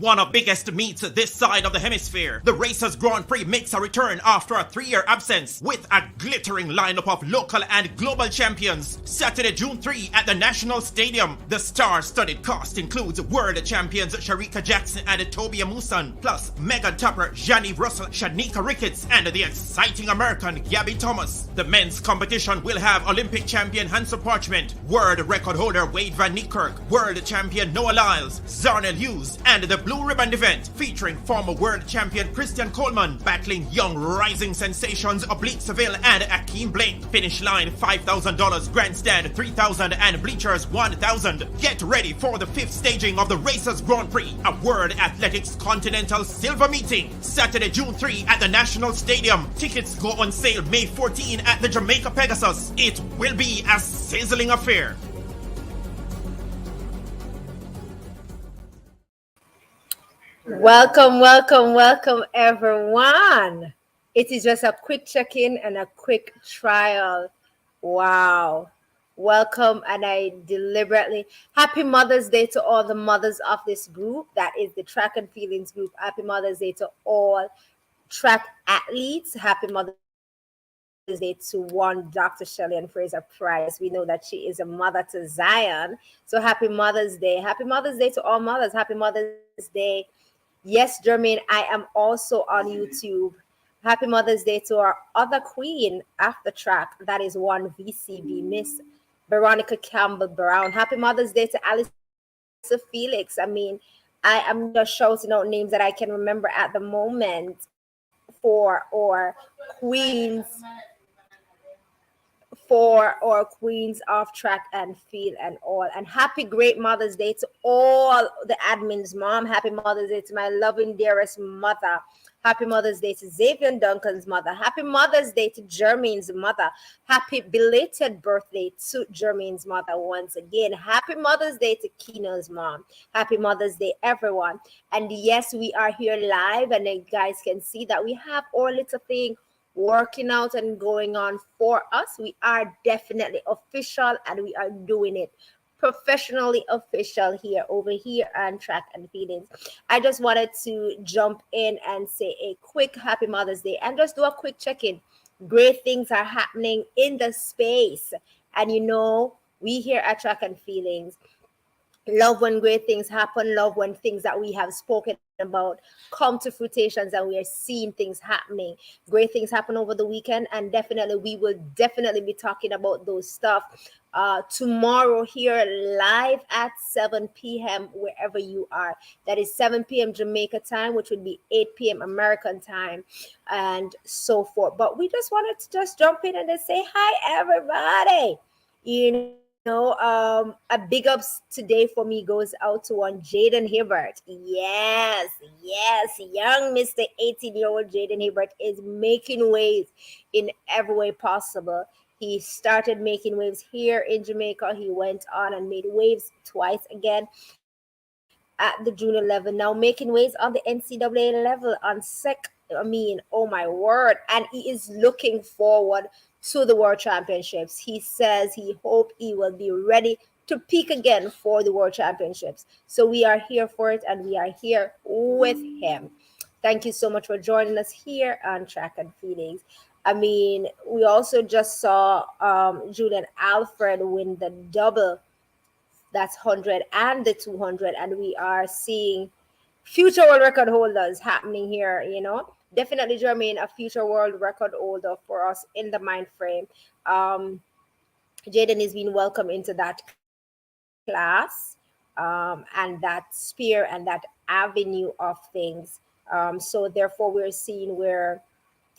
One of the biggest meets this side of the hemisphere, the Racers Grand Prix makes a return after a 3-year absence with a glittering lineup of local and global champions. Saturday, June 3 at the National Stadium. The star-studded cast includes world champions Sharika Jackson and Toby Amusan, plus Megan Tupper, Jani Russell, Shanika Ricketts, and the exciting American Gabby Thomas. The men's competition will have Olympic champion Hansa Parchment, world record holder Wade Van Niekerk, world champion Noah Lyles, Zarnell Hughes, and the Blue Ribbon event featuring former world champion Christian Coleman battling young rising sensations Oblique Seville and Akeem Blake. Finish line $5,000, grandstand $3,000, and bleachers $1,000. Get ready for the 5th staging of the Racers Grand Prix, a World Athletics Continental Silver Meeting, Saturday, June 3 at the National Stadium. Tickets go on sale May 14 at the Jamaica Pegasus. It will be a sizzling affair. Welcome, everyone. It is just a quick check-in and a quick trial. Wow. Welcome, and I deliberately happy Mother's Day to all the mothers of this group. That is the Track and Feelings group. Happy Mother's Day to all track athletes. Happy Mother's Day to one Dr. Shelley and Fraser Price. We know that she is a mother to Zion. So happy Mother's Day. Happy Mother's Day to all mothers. Happy Mother's Day. Yes, Jermaine, I am also on YouTube. Happy Mother's Day to our other queen after track. That is one VCB, Miss Veronica Campbell Brown. Happy Mother's Day to Alice Felix. I mean, I am just shouting out names that I can remember at the moment for our queens of track and field and all. And happy great Mother's Day to all the admins, mom. Happy Mother's Day to my loving dearest mother. Happy Mother's Day to Xavier Duncan's mother. Happy Mother's Day to Jermaine's mother. Happy belated birthday to Jermaine's mother once again. Happy Mother's Day to Keno's mom. Happy Mother's Day, everyone. And yes, we are here live, and you guys can see that we have our little thing working out and going on for us. We are definitely official, and we are doing it professionally official over here on Track and Feelings. I just wanted to jump in and say a quick happy Mother's Day and just do a quick check-in. Great things are happening in the space, and we here at Track and Feelings love when great things happen, love when things that we have spoken about come to fruitions and we are seeing things happening. Great things happen over the weekend, and definitely we will definitely be talking about those stuff tomorrow here live at 7 p.m. wherever you are. That is 7 p.m. Jamaica time, which would be 8 p.m. American time, and so forth. But we just wanted to just jump in and just say hi, everybody. A big ups today for me goes out to one Jaden Hibbert. Yes, young Mr. 18-year-old Jaden Hibbert is making waves in every way possible. He started making waves here in Jamaica. He went on and made waves twice again at the junior level. Now making waves on the NCAA level on oh my word. And he is looking forward to the World Championships. He says he hopes he will be ready to peak again for the World Championships. So we are here for it, and we are here with him. Thank you so much for joining us here on Track and Feelings. I mean, we also just saw Julian Alfred win the double. That's 100 and the 200. And we are seeing future world record holders happening here, Definitely Jermaine, a future world record holder for us in the mind frame. Jaden is being welcomed into that class and that sphere and that avenue of things. So therefore, we're seeing where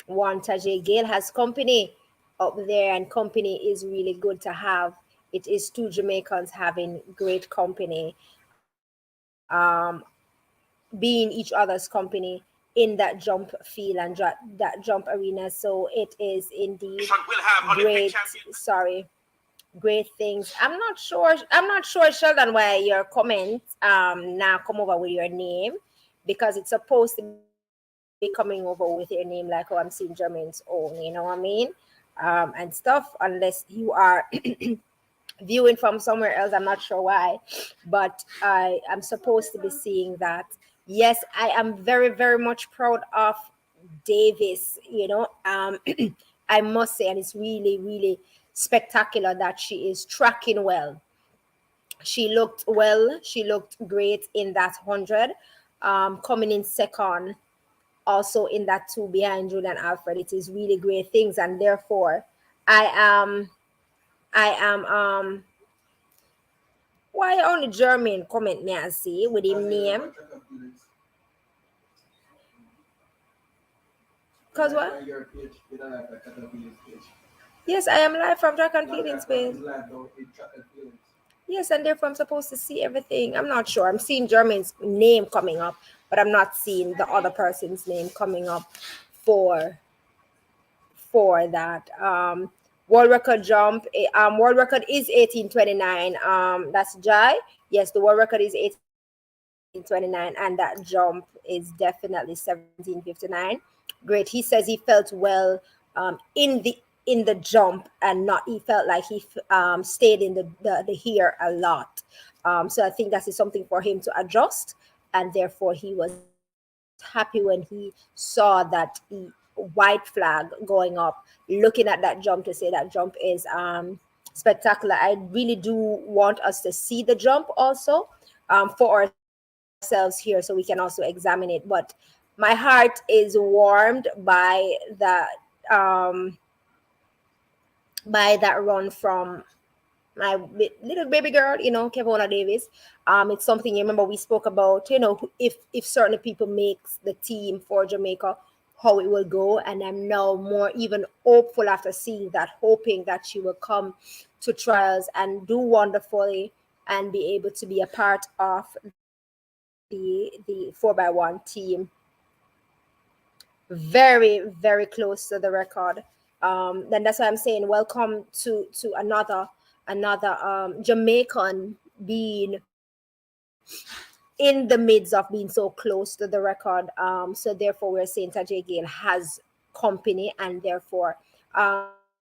one Tajay Gale has company up there, and company is really good to have. It is two Jamaicans having great company, being each other's company in that jump field and that jump arena. So it is indeed great things. I'm not sure, Sheldon, why your comment now come over with your name, because it's supposed to be coming over with your name like how I'm seeing Jermaine's own, you know what I mean? And stuff, unless you are viewing from somewhere else. I'm not sure why, but I am supposed to be seeing that Yes, I am very, very much proud of Davis. I must say, and it's really, really spectacular that she is tracking well. She looked well. She looked great in that 100, coming in second also in that two behind Julian Alfred. It is really great things, and therefore, I am, I am, why only German comment me and see with him name? Because what? Yes, I am live from Track and Field Space. Yes, and therefore I'm supposed to see everything. I'm not sure. I'm seeing Jermaine's name coming up, but I'm not seeing the other person's name coming up for that. World record jump. World record is 1829. That's Jai. Yes, the world record is 1829, and that jump is definitely 1759. Great. He says he felt well in the jump, and not he felt like he stayed in the here a lot. So I think that is something for him to adjust, and therefore he was happy when he saw that white flag going up, looking at that jump to say that jump is spectacular. I really do want us to see the jump also for ourselves here so we can also examine it. But my heart is warmed um, by that run from my little baby girl, Kevona Davis. It's something, you remember we spoke about, if certain people makes the team for Jamaica, how it will go. And I'm now more even hopeful after seeing that, hoping that she will come to trials and do wonderfully and be able to be a part of the 4x1 team. Very, very close to the record. Then that's why I'm saying welcome to another Jamaican being in the midst of being so close to the record. So therefore we're saying Tajay Gale has company, and therefore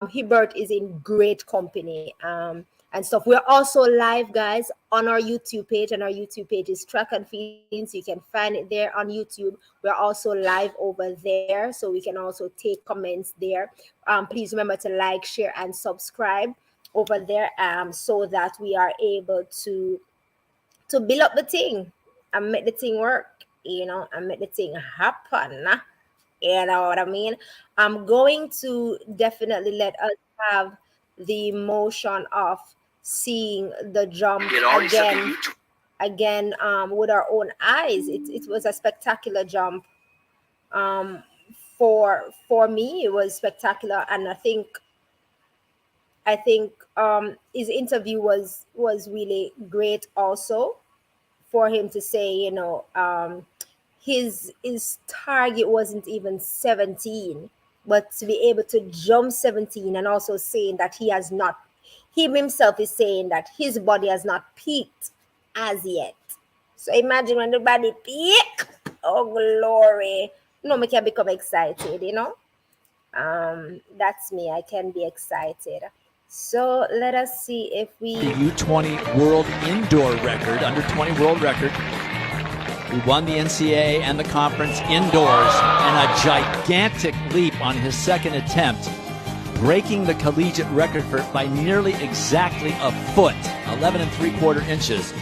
Hibbert is in great company and stuff. We're also live, guys, on our YouTube page, and our YouTube page is Track and Field. You can find it there on YouTube. We're also live over there, so we can also take comments there. Please remember to like, share, and subscribe over there, so that we are able to build up the thing and make the thing work, and make the thing happen. You know what I mean? I'm going to definitely let us have the emotion of seeing the jump again with our own eyes. It was a spectacular jump. For me, it was spectacular, and I think his interview was really great also, for him to say, his target wasn't even 17, but to be able to jump 17, and also saying that him himself is saying that his body has not peaked as yet. So imagine when the body peak, oh glory. No, me can become excited, that's me. I can be excited. So let us see if we... The U20 world indoor record, under 20 world record. He won the NCAA and the conference indoors, and a gigantic leap on his second attempt, breaking the collegiate record by nearly exactly a foot, 11 3/4 inches,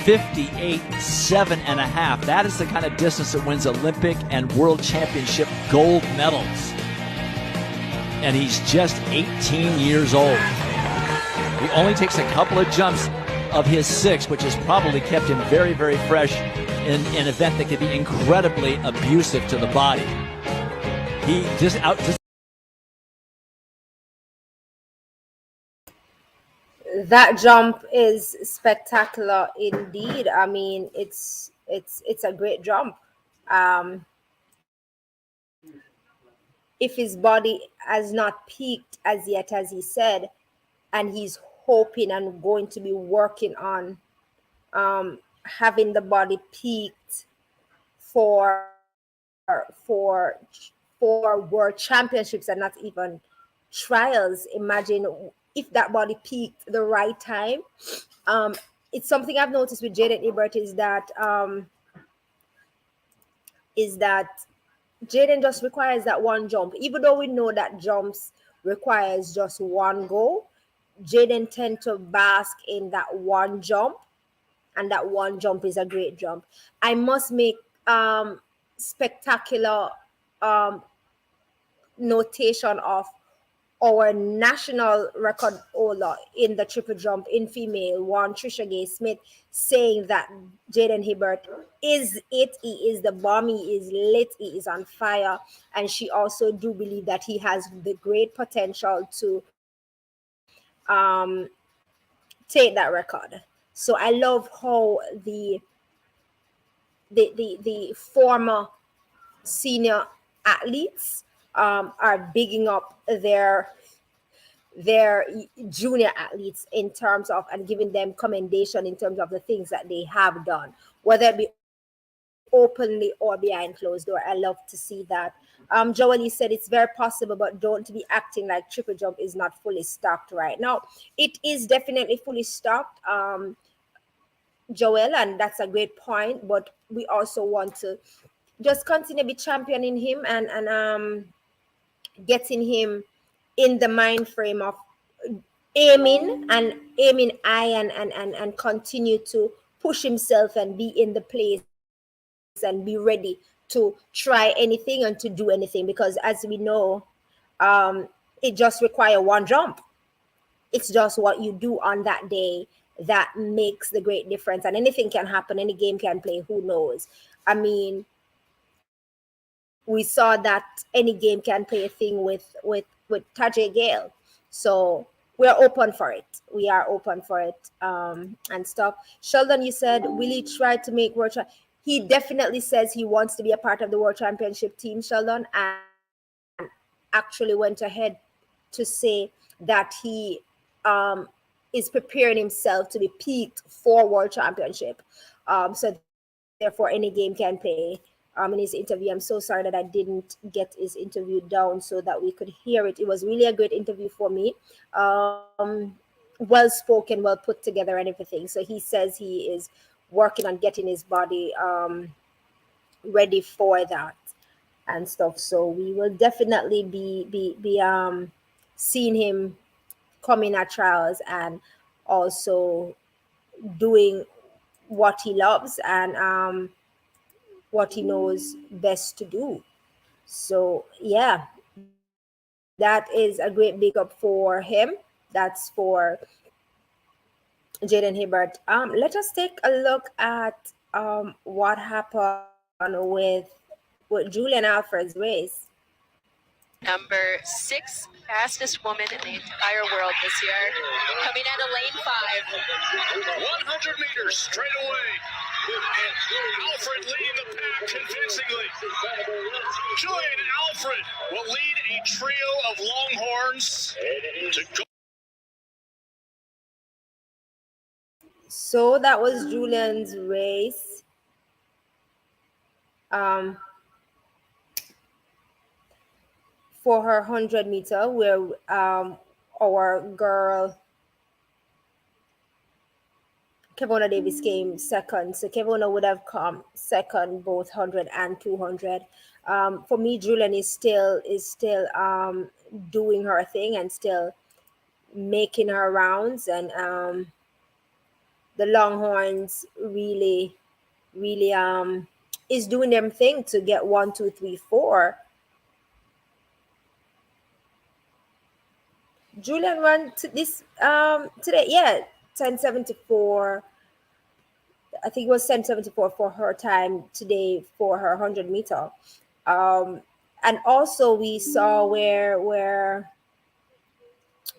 58.7.5. That is the kind of distance that wins Olympic and World Championship gold medals. And he's just 18 years old. He only takes a couple of jumps of his 6, which has probably kept him very, very fresh in an event that could be incredibly abusive to the body. He just that jump is spectacular indeed. I mean, it's a great jump. If his body has not peaked as yet, as he said, and he's hoping and going to be working on having the body peaked for world championships and not even trials. Imagine if that body peaked the right time. It's something I've noticed with Jaden Hibbert is that is that Jaden just requires that one jump. Even though we know that jumps requires just one go, Jaden tend to bask in that one jump, and that one jump is a great jump. I must make spectacular notation of our national record holder in the triple jump in female, one Trisha Gay Smith, saying that Jaden Hibbert is it. He is the bomb. He is lit. He is on fire. And she also do believe that he has the great potential to take that record. So I love how the former senior athletes are bigging up their junior athletes in terms of, and giving them commendation in terms of the things that they have done, whether it be openly or behind closed door. I love to see that. Joelle said it's very possible, but don't be acting like triple jump is not fully stocked right now. It is definitely fully stocked, Joelle, and that's a great point. But we also want to just continue to be championing him and getting him in the mind frame of aiming high and continue to push himself and be in the place and be ready to try anything and to do anything, because as we know, it just requires one jump. It's just what you do on that day that makes the great difference, and anything can happen. Any game can play, who knows. I mean, we saw that any game can play a thing with Tajay Gale. So we're open for it. We are open for it and stuff. Sheldon, you said, will he try to make world champ? He definitely says he wants to be a part of the world championship team, Sheldon, and actually went ahead to say that he is preparing himself to be peaked for world championship. So therefore any game can play. In his interview, I'm so sorry that I didn't get his interview down so that we could hear it. It was really a great interview for me. Well spoken, well put together, and everything. So he says he is working on getting his body ready for that and stuff. So we will definitely be seeing him coming at trials and also doing what he loves and what he knows best to do. So yeah, that is a great big up for him. That's for Jaden Hibbert. Let us take a look at what happened with Julian Alfred's race. Number 6 fastest woman in the entire world this year, coming out of lane 5. 100 meters straight away. And Alfred leading the pack convincingly. Julian Alfred will lead a trio of Longhorns to go. So that was Julian's race. For her 100 meter, where our girl Kevona Davis came second. So Kevona would have come second, both 100 and 200. For me, Julian is still doing her thing and still making her rounds, and the Longhorns really is doing them thing to get 1, 2, 3, 4. Julian ran to this today, 10:74. I think it was 10:74 for her time today for her 100 meter. And also we saw where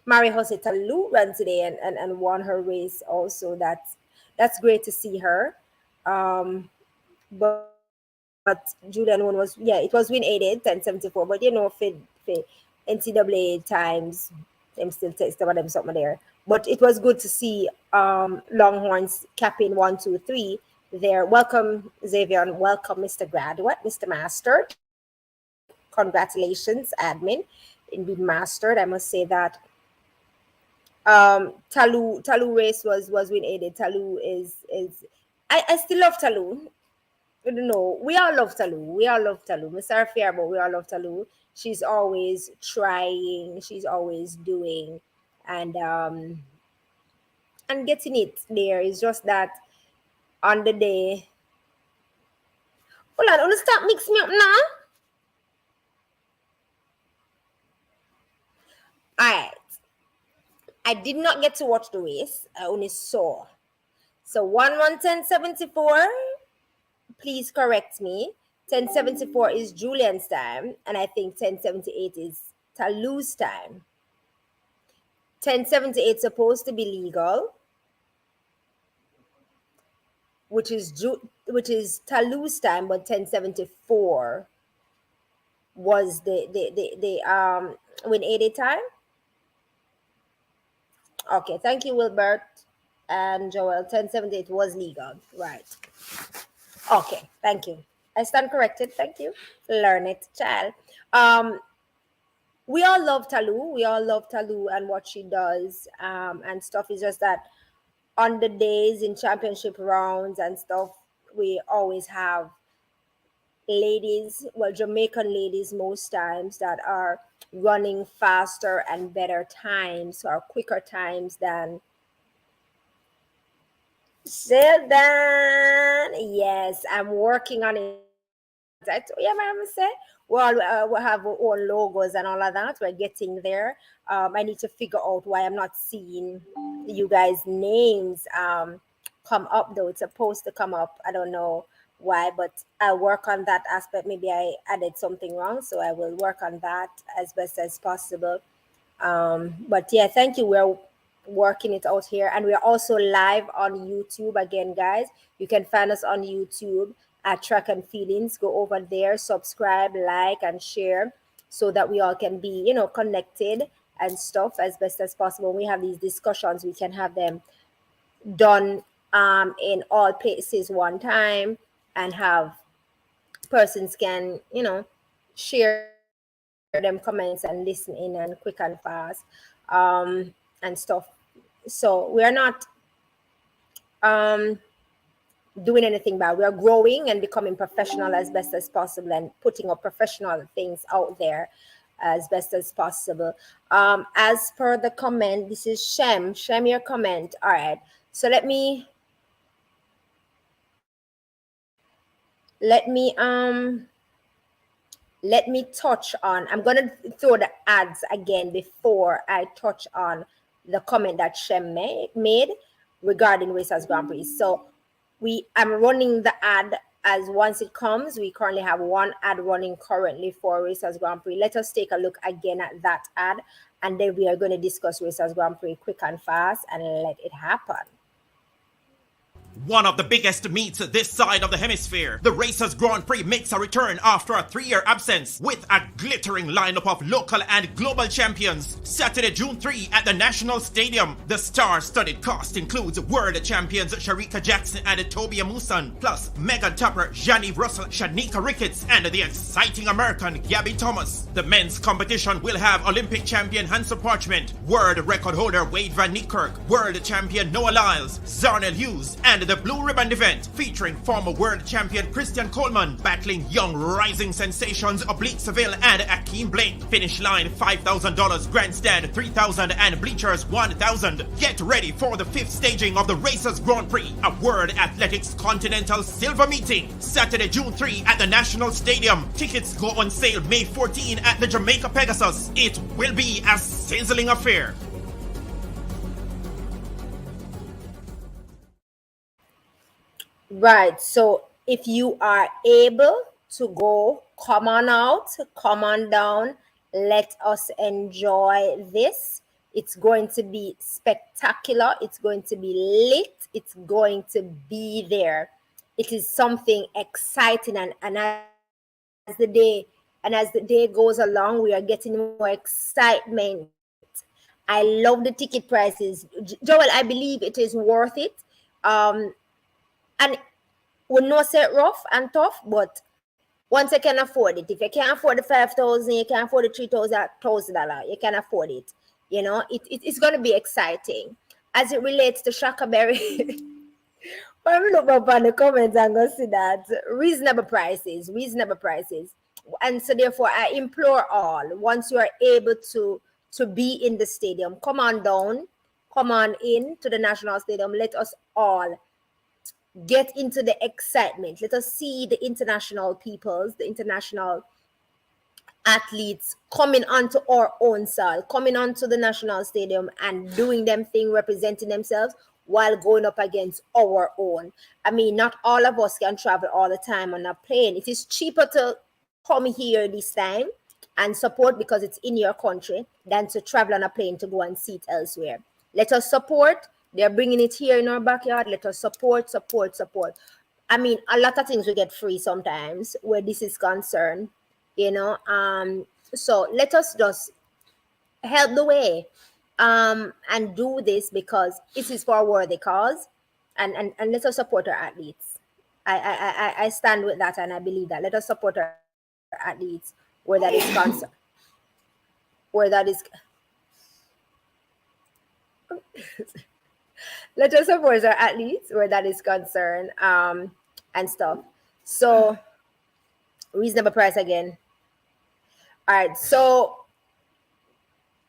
Mari Jose Talu ran today and won her race also. That's great to see her. But Julian one was, it was win 88, 10:74. But for NCAA times, them still takes some of them something there. But it was good to see Longhorns capping 1, 2, 3 there. Welcome, Xavier, and welcome, Mr. Graduate, Mr. Master. Congratulations, admin, in being mastered. I must say that Talu race was win 80. Talu is I still love Talu. No, we all love Talu. We all love Talu. Miss Fair, but we all love Talu. She's always trying. She's always doing, and getting it there. It's just that on the day. Hold on, wanna stop mixing me up now? Alright. I did not get to watch the race. I only saw. So 1:10:74. Please correct me. 10:74 is Julian's time, and I think 10:78 is Talu's time. 10:78 supposed to be legal, which is Talu's time, but 10:74 was the Win 80 time. Okay, thank you, Wilbert and Joel. 10:78 was legal, right? Okay, thank you. I stand corrected. Thank you. Learn it, child. We all love Talu. We all love Talu and what she does and stuff. It's just that on the days in championship rounds and stuff, we always have ladies, well, Jamaican ladies most times, that are running faster and better times or quicker times than Sheldon. Yes, I'm working on it. Yeah, I'm say we have our own logos and all of that. We're getting there. I need to figure out why I'm not seeing you guys' names come up, though. It's supposed to come up. I don't know why, but I'll work on that aspect. Maybe I added something wrong, so I will work on that as best as possible. But yeah, thank you. We're working it out here, and we're also live on YouTube again, guys. You can find us on YouTube at Track and Feelings. Go over there, subscribe, like, and share, so that we all can be, connected and stuff as best as possible. When we have these discussions, we can have them done in all places one time, and have persons can, share them comments and listen in and quick and fast and stuff. So we are not doing anything bad. We are growing and becoming professional as best as possible, and putting up professional things out there as best as possible. As per the comment, this is Shem, your comment. All right, so let me touch on, I'm gonna throw the ads again before I touch on the comment that Shem made regarding Racers Grand Prix. So I'm running the ad as once it comes. We currently have one ad running currently for Racers Grand Prix. Let us take a look again at that ad, and then we are going to discuss Racers Grand Prix quick and fast, and let it happen. One of the biggest meets this side of the hemisphere, the Racers Grand Prix makes a return after a 3-year absence with a glittering lineup of local and global champions. Saturday, June 3 at the National Stadium. The star-studded cast includes world champions Sharika Jackson and Toby Amusan, plus Megan Tupper, Janie Russell, Shanika Ricketts, and the exciting American Gabby Thomas. The men's competition will have Olympic champion Hanson Parchment, world record holder Wade Van Niekerk, world champion Noah Lyles, Zarnell Hughes, and the Blue Ribbon event featuring former world champion Christian Coleman battling young rising sensations Oblique Seville and Akeem Blake. Finish line $5,000, grandstand $3,000, and bleachers $1,000. Get ready for the 5th staging of the Racers Grand Prix, a World Athletics Continental Silver Meeting. Saturday, June 3 at the National Stadium. Tickets go on sale May 14 at the Jamaica Pegasus. It will be a sizzling affair. Right, so if you are able to go, come on out, come on down, let us enjoy this. It's going to be spectacular, it's going to be lit, it's going to be there. It is something exciting, and as the day goes along, we are getting more excitement. I love the ticket prices. Joel, I believe it is worth it. And we know say rough and tough, but once you can afford it, if you can't afford the $5,000, you can afford the $3,000, you can afford it. It's going to be exciting. As it relates to Shaka Berry, When we look up on the comments and go see that reasonable prices. And so therefore I implore all, once you are able to be in the stadium, come on down, come on in to the National Stadium. Let us all get into the excitement. Let us see the international peoples, the international athletes coming onto our own soil, coming onto the National Stadium and doing them thing, representing themselves while going up against our own. I mean, not all of us can travel all the time on a plane. It is cheaper to come here this time and support because it's in your country than to travel on a plane to go and see it elsewhere. Let us support. They're bringing it here in our backyard. Let us support. I mean, a lot of things we get free sometimes where this is concerned, you know. So let us just help the way and do this because it is for a worthy cause, and let us support our athletes. I stand with that, and I believe that. Let us support our athletes where that is concerned. Let us support our athletes where that is concerned, and stuff. So reasonable price again. All right, so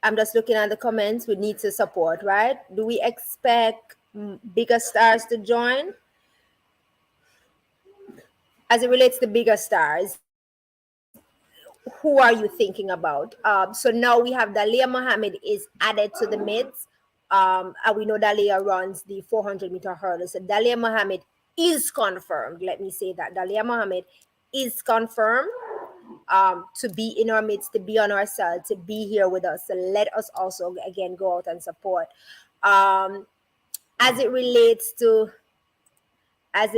I'm just looking at the comments. We need to support, right? Do we expect bigger stars to join? As it relates to bigger stars, who are you thinking about? So now we have Dalia Mohammed is added to the midst. And we know Dalia runs the 400-meter hurdle. So Dalia Mohammed is confirmed. Let me say that. Dalia Mohammed is confirmed to be in our midst, to be on our side, to be here with us. So let us also, again, go out and support. As it relates to Shakari,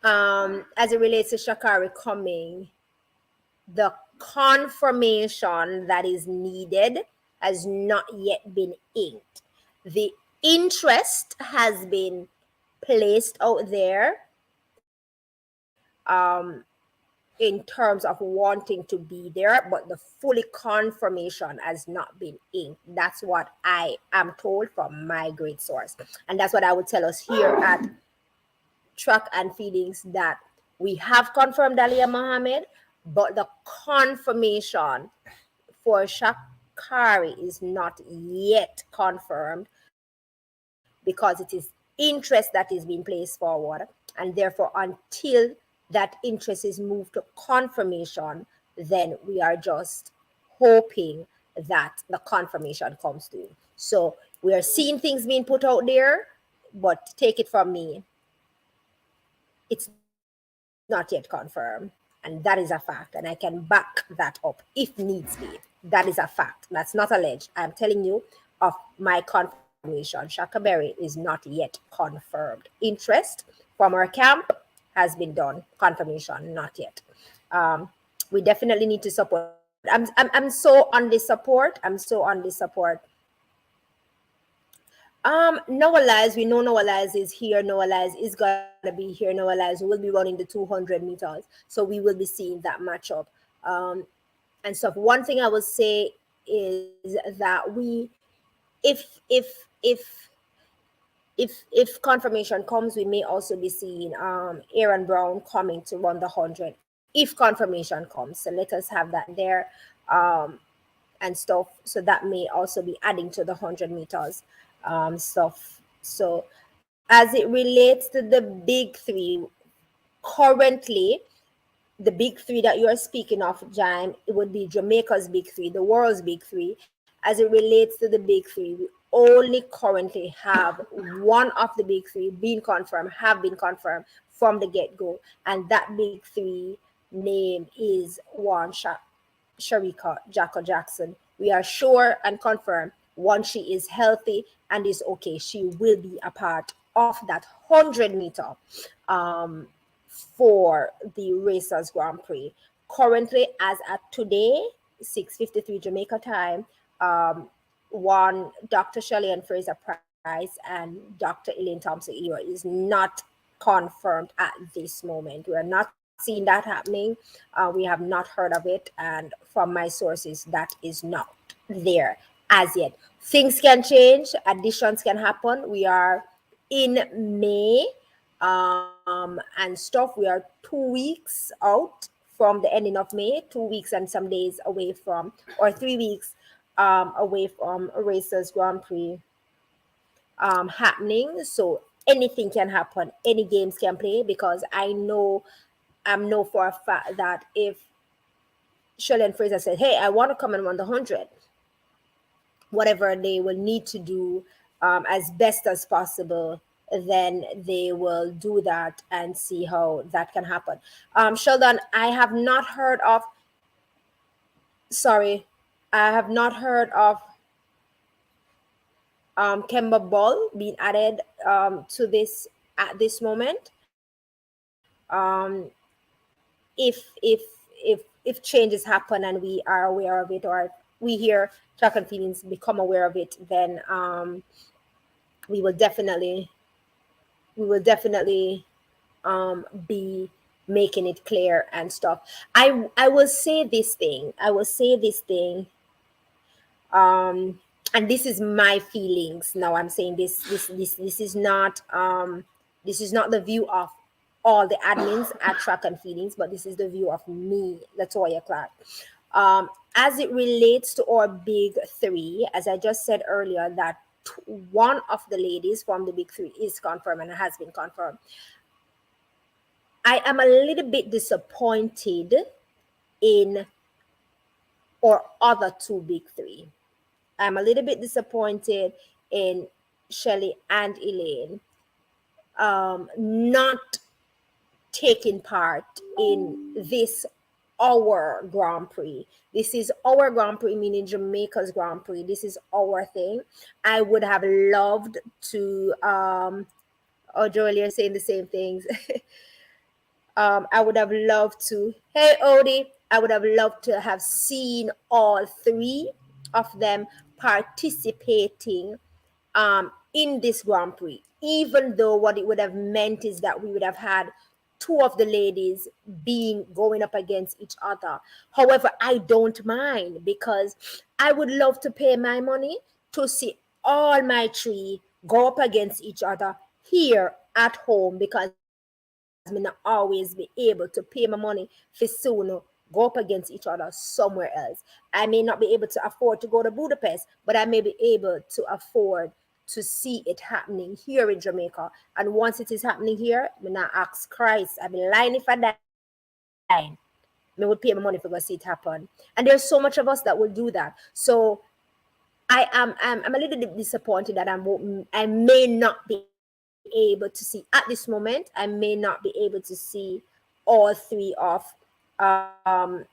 as it relates to Shakari coming, the confirmation that is needed has not yet been inked. The interest has been placed out there in terms of wanting to be there, but the fully confirmation has not been inked. That's what I am told from my great source. And that's what I would tell us here at Track and Feelings, that we have confirmed Dalia Mohammed, but the confirmation for Shakari is not yet confirmed because it is interest that is being placed forward, and therefore until that interest is moved to confirmation, then we are just hoping that the confirmation comes through. So we are seeing things being put out there, but take it from me, it's not yet confirmed, and that is a fact, and I can back that up if needs be. That is a fact. That's not alleged. I'm telling you of my confirmation. Shaka Berry is not yet confirmed. Interest from our camp has been done. Confirmation, not yet. We definitely need to support. I'm so on this support. Noah Lyles, we know Noah Lyles is here. Noah Lyles is going to be here. Noah Lyles will be running the 200 meters. So we will be seeing that matchup. And so one thing I will say is that if confirmation comes, we may also be seeing Aaron Brown coming to run the 100 if confirmation comes. So let us have that there and stuff. So that may also be adding to the 100 meters stuff. So as it relates to the big three, currently the big three that you are speaking of, Jaime, it would be Jamaica's big three, the world's big three. As it relates to the big three, we only currently have one of the big three have been confirmed from the get-go. And that big three name is Shericka Jacko Jackson. We are sure and confirmed once she is healthy and is okay, she will be a part of that 100-meter for the Racers Grand Prix. Currently, as at today, 6:53 Jamaica time, one Dr. Shelley-Ann Fraser-Pryce and Dr. Elaine Thompson-Ewart is not confirmed at this moment. We are not seeing that happening. We have not heard of it, and from my sources, that is not there as yet. Things can change, additions can happen. We are in May and stuff. We are 2 weeks out from the ending of May, 2 weeks and some days away from, or 3 weeks away from Racers Grand Prix happening. So anything can happen, any games can play, because I know for a fact that if Shelly Fraser said, hey, I want to come and run the 100, whatever they will need to do as best as possible, then they will do that and see how that can happen. Sheldon, I have not heard of Kemba Ball being added to this at this moment. If changes happen and we are aware of it, or we hear Track and Feelings become aware of it, then we will definitely be making it clear and stuff. I will say this thing. And this is my feelings. Now I'm saying this is not the view of all the admins at Track and Feelings, but this is the view of me, Latoya Clark. As it relates to our big three, as I just said earlier, that one of the ladies from the big three is confirmed and has been confirmed. I am a little bit disappointed in our other two big three. I'm a little bit disappointed in Shelly and Elaine not taking part in this our Grand Prix. This is our Grand Prix, meaning Jamaica's Grand Prix. This is our thing. I would have loved to Jolie are saying the same things. I would have loved to, hey Odie, I would have loved to have seen all three of them participating in this Grand Prix, even though what it would have meant is that we would have had two of the ladies going up against each other. However, I don't mind, because I would love to pay my money to see all my three go up against each other here at home, because I may not always be able to pay my money for soon go up against each other somewhere else. I may not be able to afford to go to Budapest, but I may be able to afford to see it happening here in Jamaica. And once it is happening here, I not ask Christ, I be lying if I die. I would pay my money for go see it happen. And there's so much of us that will do that. So I'm a little bit disappointed that I may not be able to see at this moment. I may not be able to see all three of our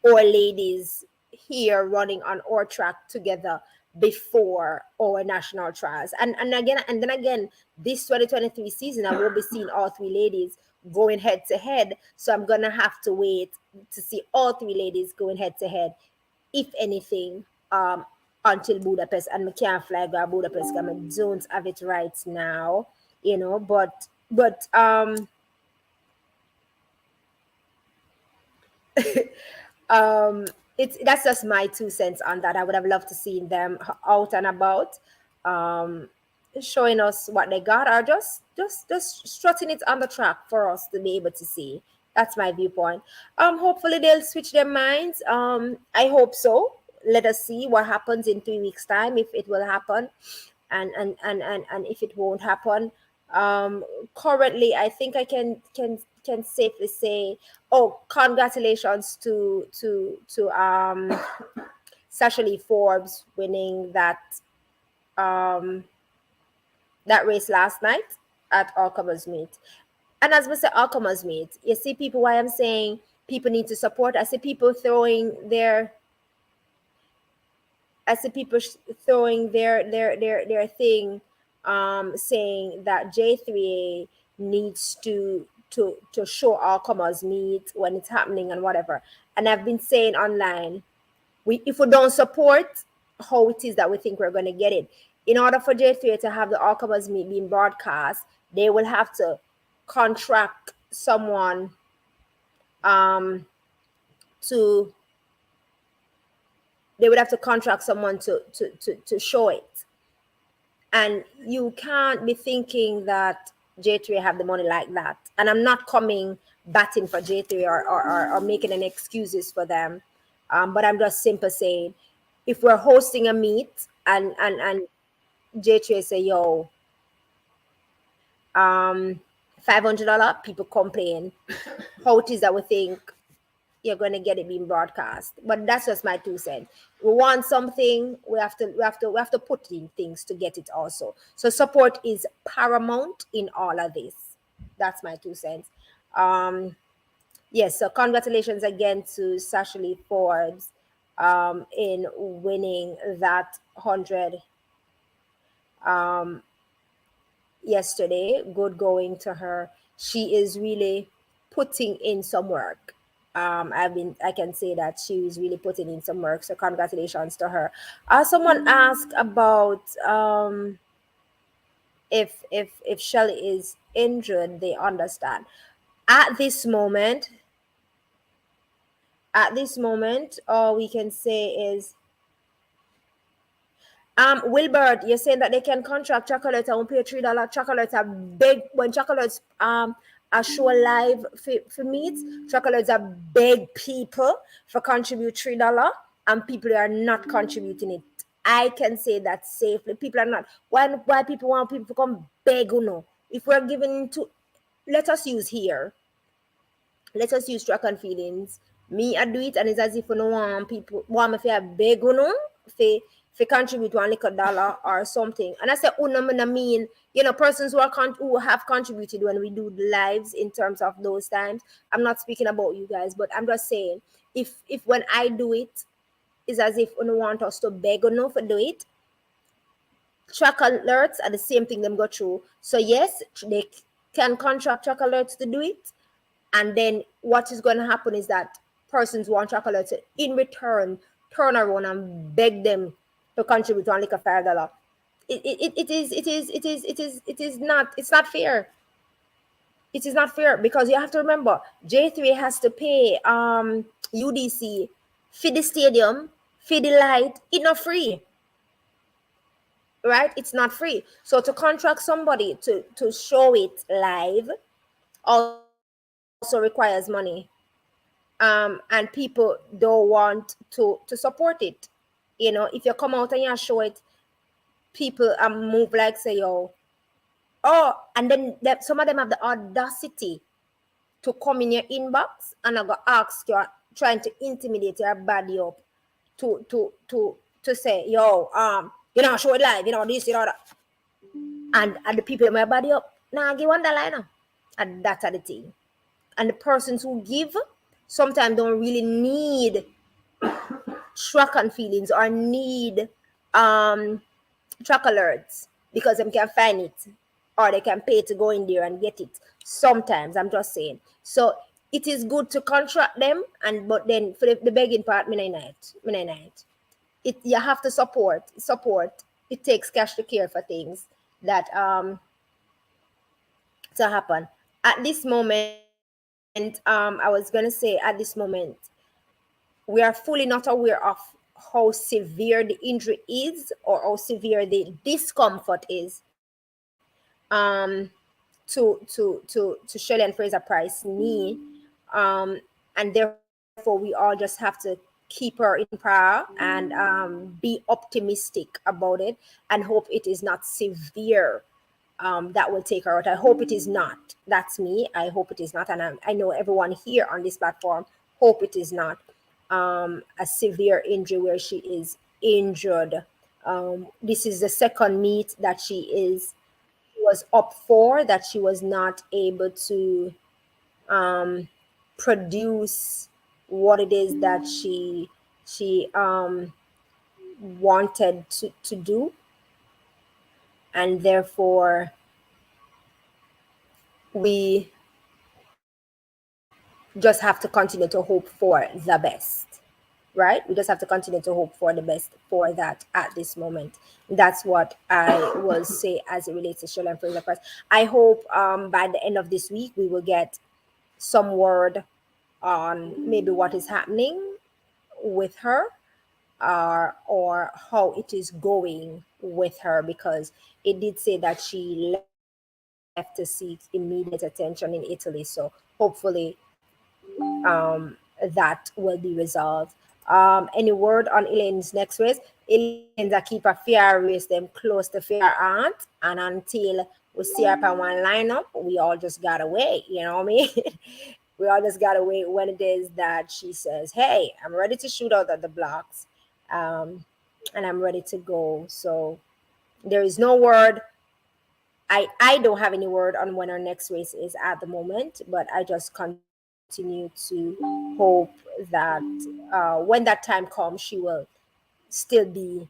ladies here running on our track together before our national trials. And then again, this 2023 season, I will be seeing all three ladies going head to head. So I'm gonna have to wait to see all three ladies going head to head, if anything, until Budapest. And I can't fly go to Budapest because I don't have it right now, but that's just my 2 cents on that. I would have loved to see them out and about, showing us what they got, or just strutting it on the track for us to be able to see. That's my viewpoint. Hopefully they'll switch their minds. I hope so. Let us see what happens in 3 weeks' time, if it will happen, and if it won't happen. Currently, I think I can safely say, congratulations to Sasha Lee Forbes winning that race last night at All Comers Meet. And as we say, All Comers Meet, you see people, why I'm saying people need to support. I see people throwing their thing, saying that J3A needs to show All Comers Meet when it's happening and whatever. And I've been saying online, if we don't support how it is that we think we're going to get it, in order for J3A to have the All Comers Meet being broadcast, they will have to contract someone to they would have to contract someone to show it. And you can't be thinking that J3 have the money like that. And I'm not coming batting for J3 or making any excuses for them. But I'm just simply saying, if we're hosting a meet and J3 say, yo, $500, people complain. How it is that we think you're going to get it being broadcast? But that's just my 2 cents. We want something, we have to put in things to get it also. So support is paramount in all of this. That's my 2 cents. Yes, so congratulations again to Sasha Lee Forbes in winning that 100 yesterday. Good going to her. She is really putting in some work. I can say that she is really putting in some work. So congratulations to her. Someone asked about if Shelly is injured. They understand. At this moment, all we can say is, Wilbert, you're saying that they can contract Chocolate and pay $3. Chocolates are big when Chocolates are show live for meets. Chocolates are big people for contribute $3, and people are not contributing it. I can say that safely. People are not. Why people want people to come beg, you know? If we're giving to, let us use track and feelings. Me, I do it, and it's as if you don't want people want me to beg, you know, for contribute $1 or something. And I say, I mean, persons who have contributed when we do the lives in terms of those times. I'm not speaking about you guys, but I'm just saying, if when I do it, it's as if you want us to beg for do it. Track alerts are the same thing them go through. So yes, they can contract track alerts to do it. And then what is going to happen is that persons want track alerts in return, turn around and beg them to contribute only $5. It's not fair. It is not fair, because you have to remember J3 has to pay UDC for the stadium, for the light. It's not free, right? It's not free. So to contract somebody to show it live also requires money, and people don't want to support it. If you come out and you show it, people move like say, and then some of them have the audacity to come in your inbox and I go ask you, trying to intimidate your body up to say, show it live, this, that. And the people in my body up, now give $1 now. And that's the thing. And the persons who give sometimes don't really need track and feelings or need track alerts, because they can find it or they can pay to go in there and get it. Sometimes, I'm just saying. So it is good to contract them, but then for the begging part, you have to support. It takes cash to care for things that to happen. At this moment, I was gonna say, at this moment, we are fully not aware of how severe the injury is or how severe the discomfort is to Shelly and Fraser Price knee, and therefore we all just have to keep her in prayer and be optimistic about it and hope it is not severe. That will take her out. I hope it is not. That's me. I hope it is not, and I know everyone here on this platform hope it is not a severe injury where she is injured. This is the second meet that she was up for, that she was not able to produce what it is that she wanted to do, and therefore we just have to continue to hope for the best, right? We just have to continue to hope for the best for that at this moment. That's what I will say as it relates to Shelly and Fraser Price. I hope by the end of this week we will get some word on maybe what is happening with her. or how it is going with her, because it did say that she left to seek immediate attention in Italy. So hopefully that will be resolved. Any word on Elaine's next race? Elaine's a keep a fair race them close to fair aunt, and until we see her up on one lineup, we all just gotta wait. You know what I mean? We all just gotta wait when it is that she says, "Hey, I'm ready to shoot out at the blocks, and I'm ready to go." So there is no word. I don't have any word on when our next race is at the moment, but I just continue to hope that when that time comes, she will still be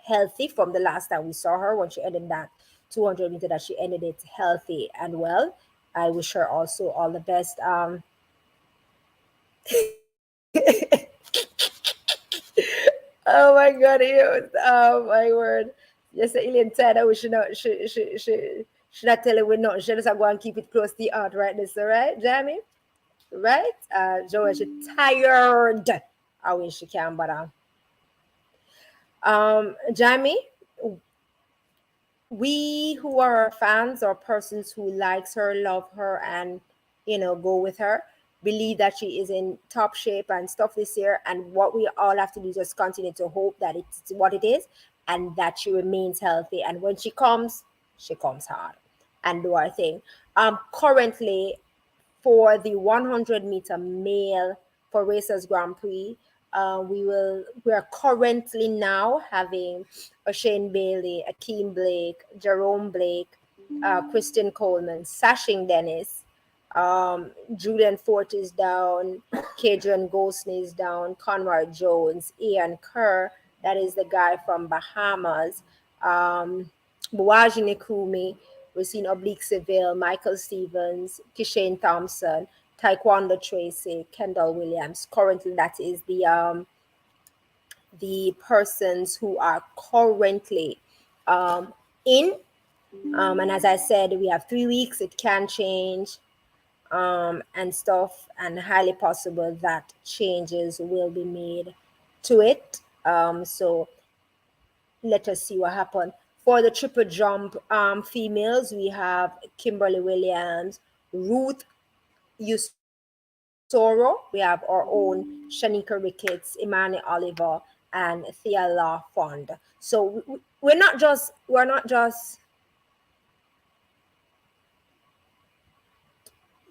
healthy from the last time we saw her when she ended that 200 meter, that she ended it healthy and well. I wish her also all the best. Oh my God, oh my word. Yes, Elaine said that we should not should not tell her we're not. She just go and keep it close to the heart, right? This all right, Jamie? Right? Joey, she tired. I wish she can, but Jamie, we who are fans or persons who likes her, love her, and go with her, believe that she is in top shape and stuff this year. And what we all have to do is just continue to hope that it's what it is, and that she remains healthy. And when she comes hard and do our thing. Currently, for the 100-meter male for Racers Grand Prix, we are currently now having a Shane Bailey, Akeem Blake, Jerome Blake, Christian Coleman, Sashing Dennis, Julian Fort is down, Kadrian Golsney is down, Conrad Jones, Ian Kerr, that is the guy from Bahamas, Buwaji Nikumi, we've seen Oblique Seville, Michael Stevens, Kishane Thompson, Taekwondo Tracy, Kendall Williams. Currently, that is the persons who are currently in. And as I said, we have 3 weeks. It can change and stuff, and highly possible that changes will be made to it. So let us see what happens. For the triple jump females, we have Kimberly Williams, Ruth Usoro. We have our own Shanika Ricketts, Imani Oliver, and Thea La Fond. So we're not just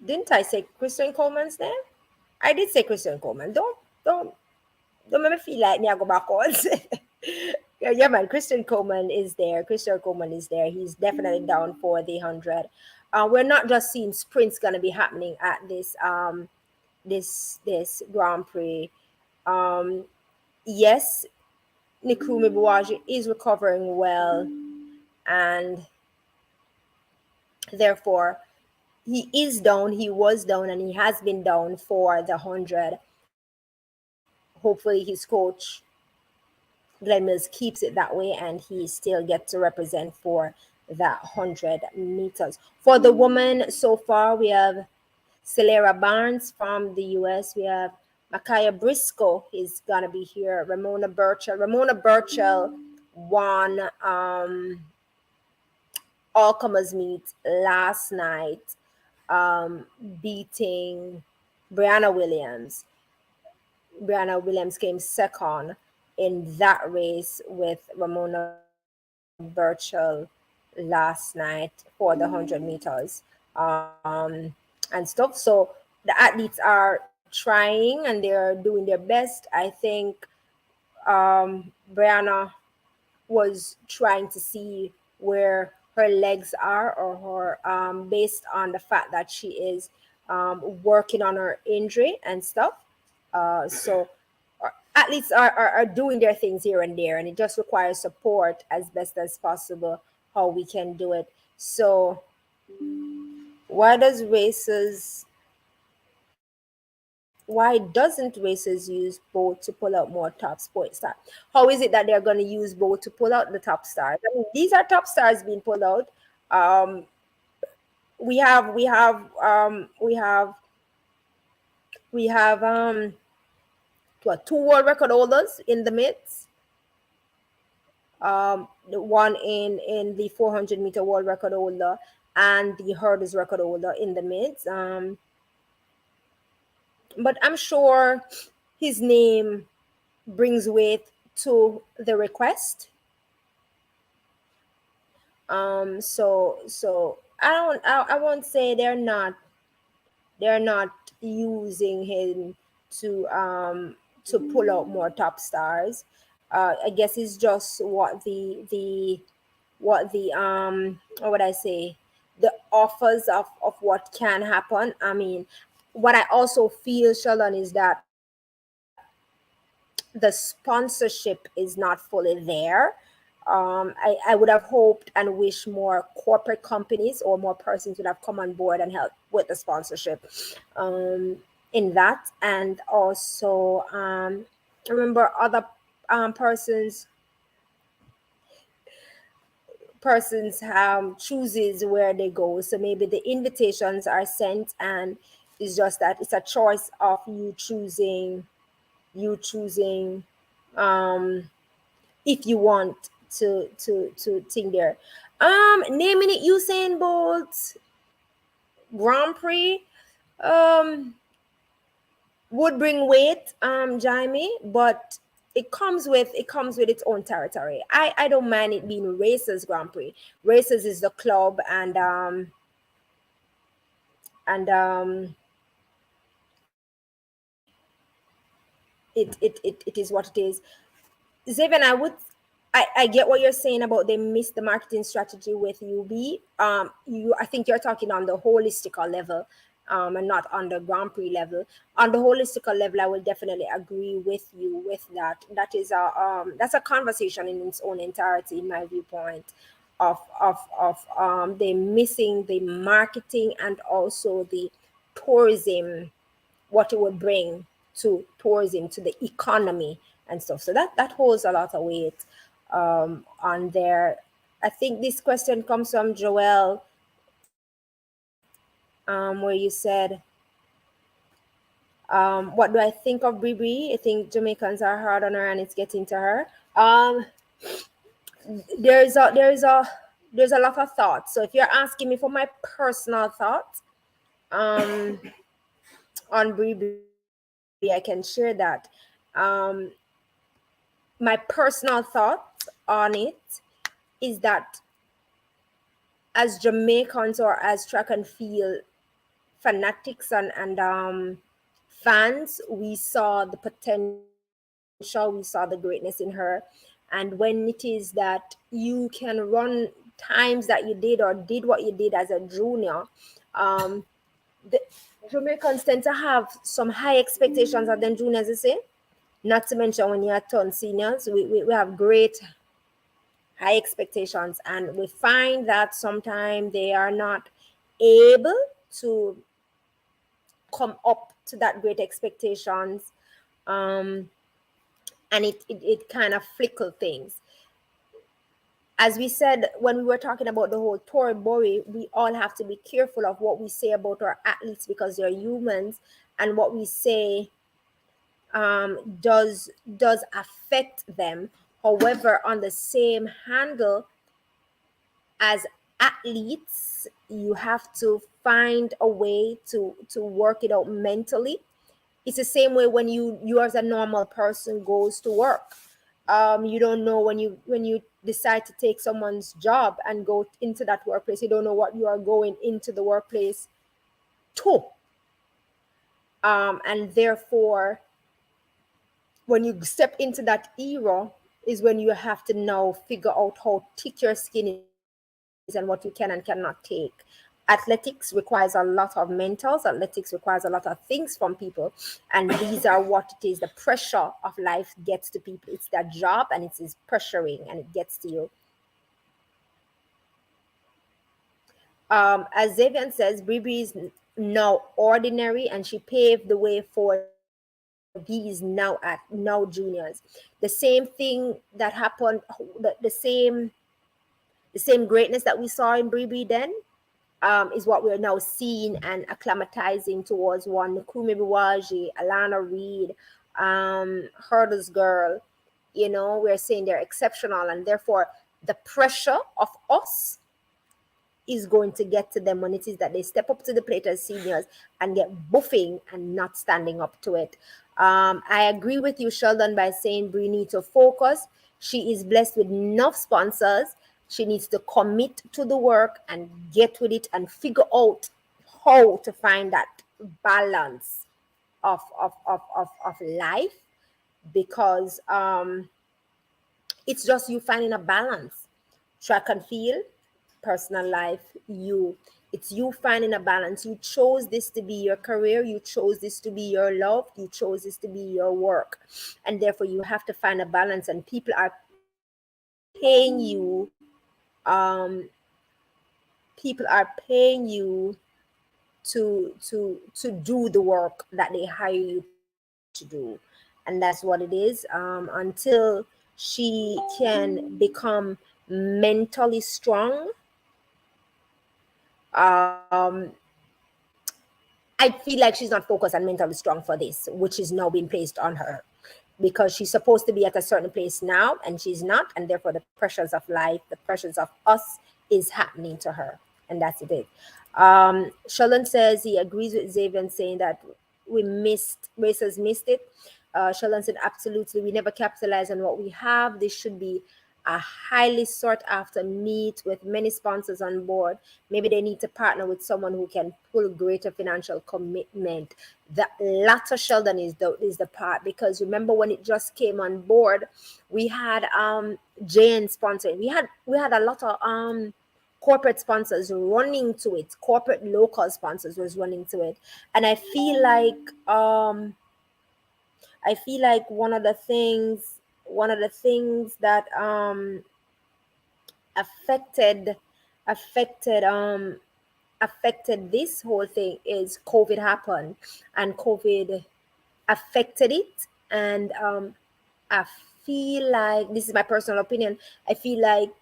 didn't I say Christian Coleman's name? I did say Christian Coleman. Don't make me feel like me I go backwards. Yeah, man. Christian Coleman is there. Christian Coleman is there. He's definitely down for the 100. We're not just seeing sprints gonna be happening at this Grand Prix. Yes, Nikumi Buwaji is recovering well, and therefore he is down. He was down, and he has been down for the 100. Hopefully, his coach Glenn Mills keeps it that way, and he still gets to represent for that 100 meters. For the women, so far we have Celera Barnes from the US. We have Makaya Briscoe is gonna be here. Ramona Burchell. Ramona Burchell won all comers meet last night, beating Brianna Williams. Brianna Williams came second in that race with Ramona Burchell last night for the 100 meters and stuff. So the athletes are trying and they're doing their best. I think Brianna was trying to see where her legs are, or her based on the fact that she is working on her injury and stuff. So athletes are doing their things here and there, and it just requires support as best as possible how we can do it. So why doesn't racers use both to pull out more top sports stars? How is it that they're going to use both to pull out the top stars? I mean, these are top stars being pulled out. We have two world record holders in the midst. The one in the 400-meter world record holder and the hurdles record holder in the midst. But I'm sure his name brings weight to the request. So I won't say they're not using him to pull out more top stars. I guess it's just what the what would I say, the offers of what can happen. I mean, what I also feel, Sheldon, is that the sponsorship is not fully there. I would have hoped and wished more corporate companies or more persons would have come on board and help with the sponsorship in that. And also, remember other persons chooses where they go. So maybe the invitations are sent, and it's just that it's a choice of you choosing if you want to think there. Naming it Usain Bolt Grand Prix would bring weight, Jaime, but it comes with its own territory. I don't mind it being Racers Grand Prix. Racers is the club, and it is what it is. Xavier, I get what you're saying about they missed the marketing strategy with UB. I think you're talking on the holistical level, and not on the Grand Prix level. On the holistical level, I will definitely agree with you with that. That is that's a conversation in its own entirety, in my viewpoint, of they missing the marketing and also the tourism, what it would bring to tourism, to the economy and stuff. So that holds a lot of weight on there. I think this question comes from Joel, where you said, what do I think of Brie? I think Jamaicans are hard on her and it's getting to her. There's a lot of thoughts. So if you're asking me for my personal thoughts on Brie, I can share that. My personal thoughts on it is that as Jamaicans or as track and field fanatics and fans, we saw the potential, we saw the greatness in her. And when it is that you can run times that you did or did what you did as a junior, the Jamaicans tend to have some high expectations of them juniors, you see. Not to mention when you're turn seniors, we have great high expectations, and we find that sometimes they are not able to come up to that great expectations, and it kind of flicker things. As we said when we were talking about the whole Tory Bori, we all have to be careful of what we say about our athletes because they're humans, and what we say does affect them. However, on the same handle, as athletes, you have to find a way to work it out mentally. It's the same way when you as a normal person goes to work. You don't know when you decide to take someone's job and go into that workplace, you don't know what you are going into the workplace to. And therefore, when you step into that era is when you have to now figure out how thick your skin is and what you can and cannot take. Athletics requires a lot of mentals. Athletics requires a lot of things from people. And these are what it is. The pressure of life gets to people. It's their job and it is pressuring and it gets to you. As Xavier says, Brie is now ordinary and she paved the way for these now juniors. The same thing that happened, the same greatness that we saw in Brie then is what we're now seeing and acclimatizing towards one Nkumi Biwaji, Alana Reid, hurdles girl, you know, we're saying they're exceptional, and therefore the pressure of us is going to get to them when it is that they step up to the plate as seniors and get buffing and not standing up to it. I agree with you, Sheldon, by saying Brie needs to focus. She is blessed with enough sponsors. She needs to commit to the work and get with it and figure out how to find that balance of life, because it's just you finding a balance. Track and field, personal life, it's you finding a balance. You chose this to be your career, you chose this to be your love, you chose this to be your work, and therefore you have to find a balance. And people are paying you people are paying you to do the work that they hire you to do, and that's what it is. Until she can become mentally strong, I feel like she's not focused and mentally strong for this, which is now being placed on her, because she's supposed to be at a certain place now and she's not, and therefore the pressures of life, the pressures of us is happening to her, and that's it. Sheldon says he agrees with Xavier saying that racers missed it. Sheldon said absolutely, we never capitalize on what we have. This should be a highly sought after meet with many sponsors on board. Maybe they need to partner with someone who can pull greater financial commitment. The latter, Sheldon, is the part, because remember when it just came on board, we had JN sponsoring. We had a lot of corporate sponsors running to it. Corporate local sponsors was running to it, and I feel like one of the things that affected this whole thing is COVID happened, and COVID affected it. And I feel like, this is my personal opinion, I feel like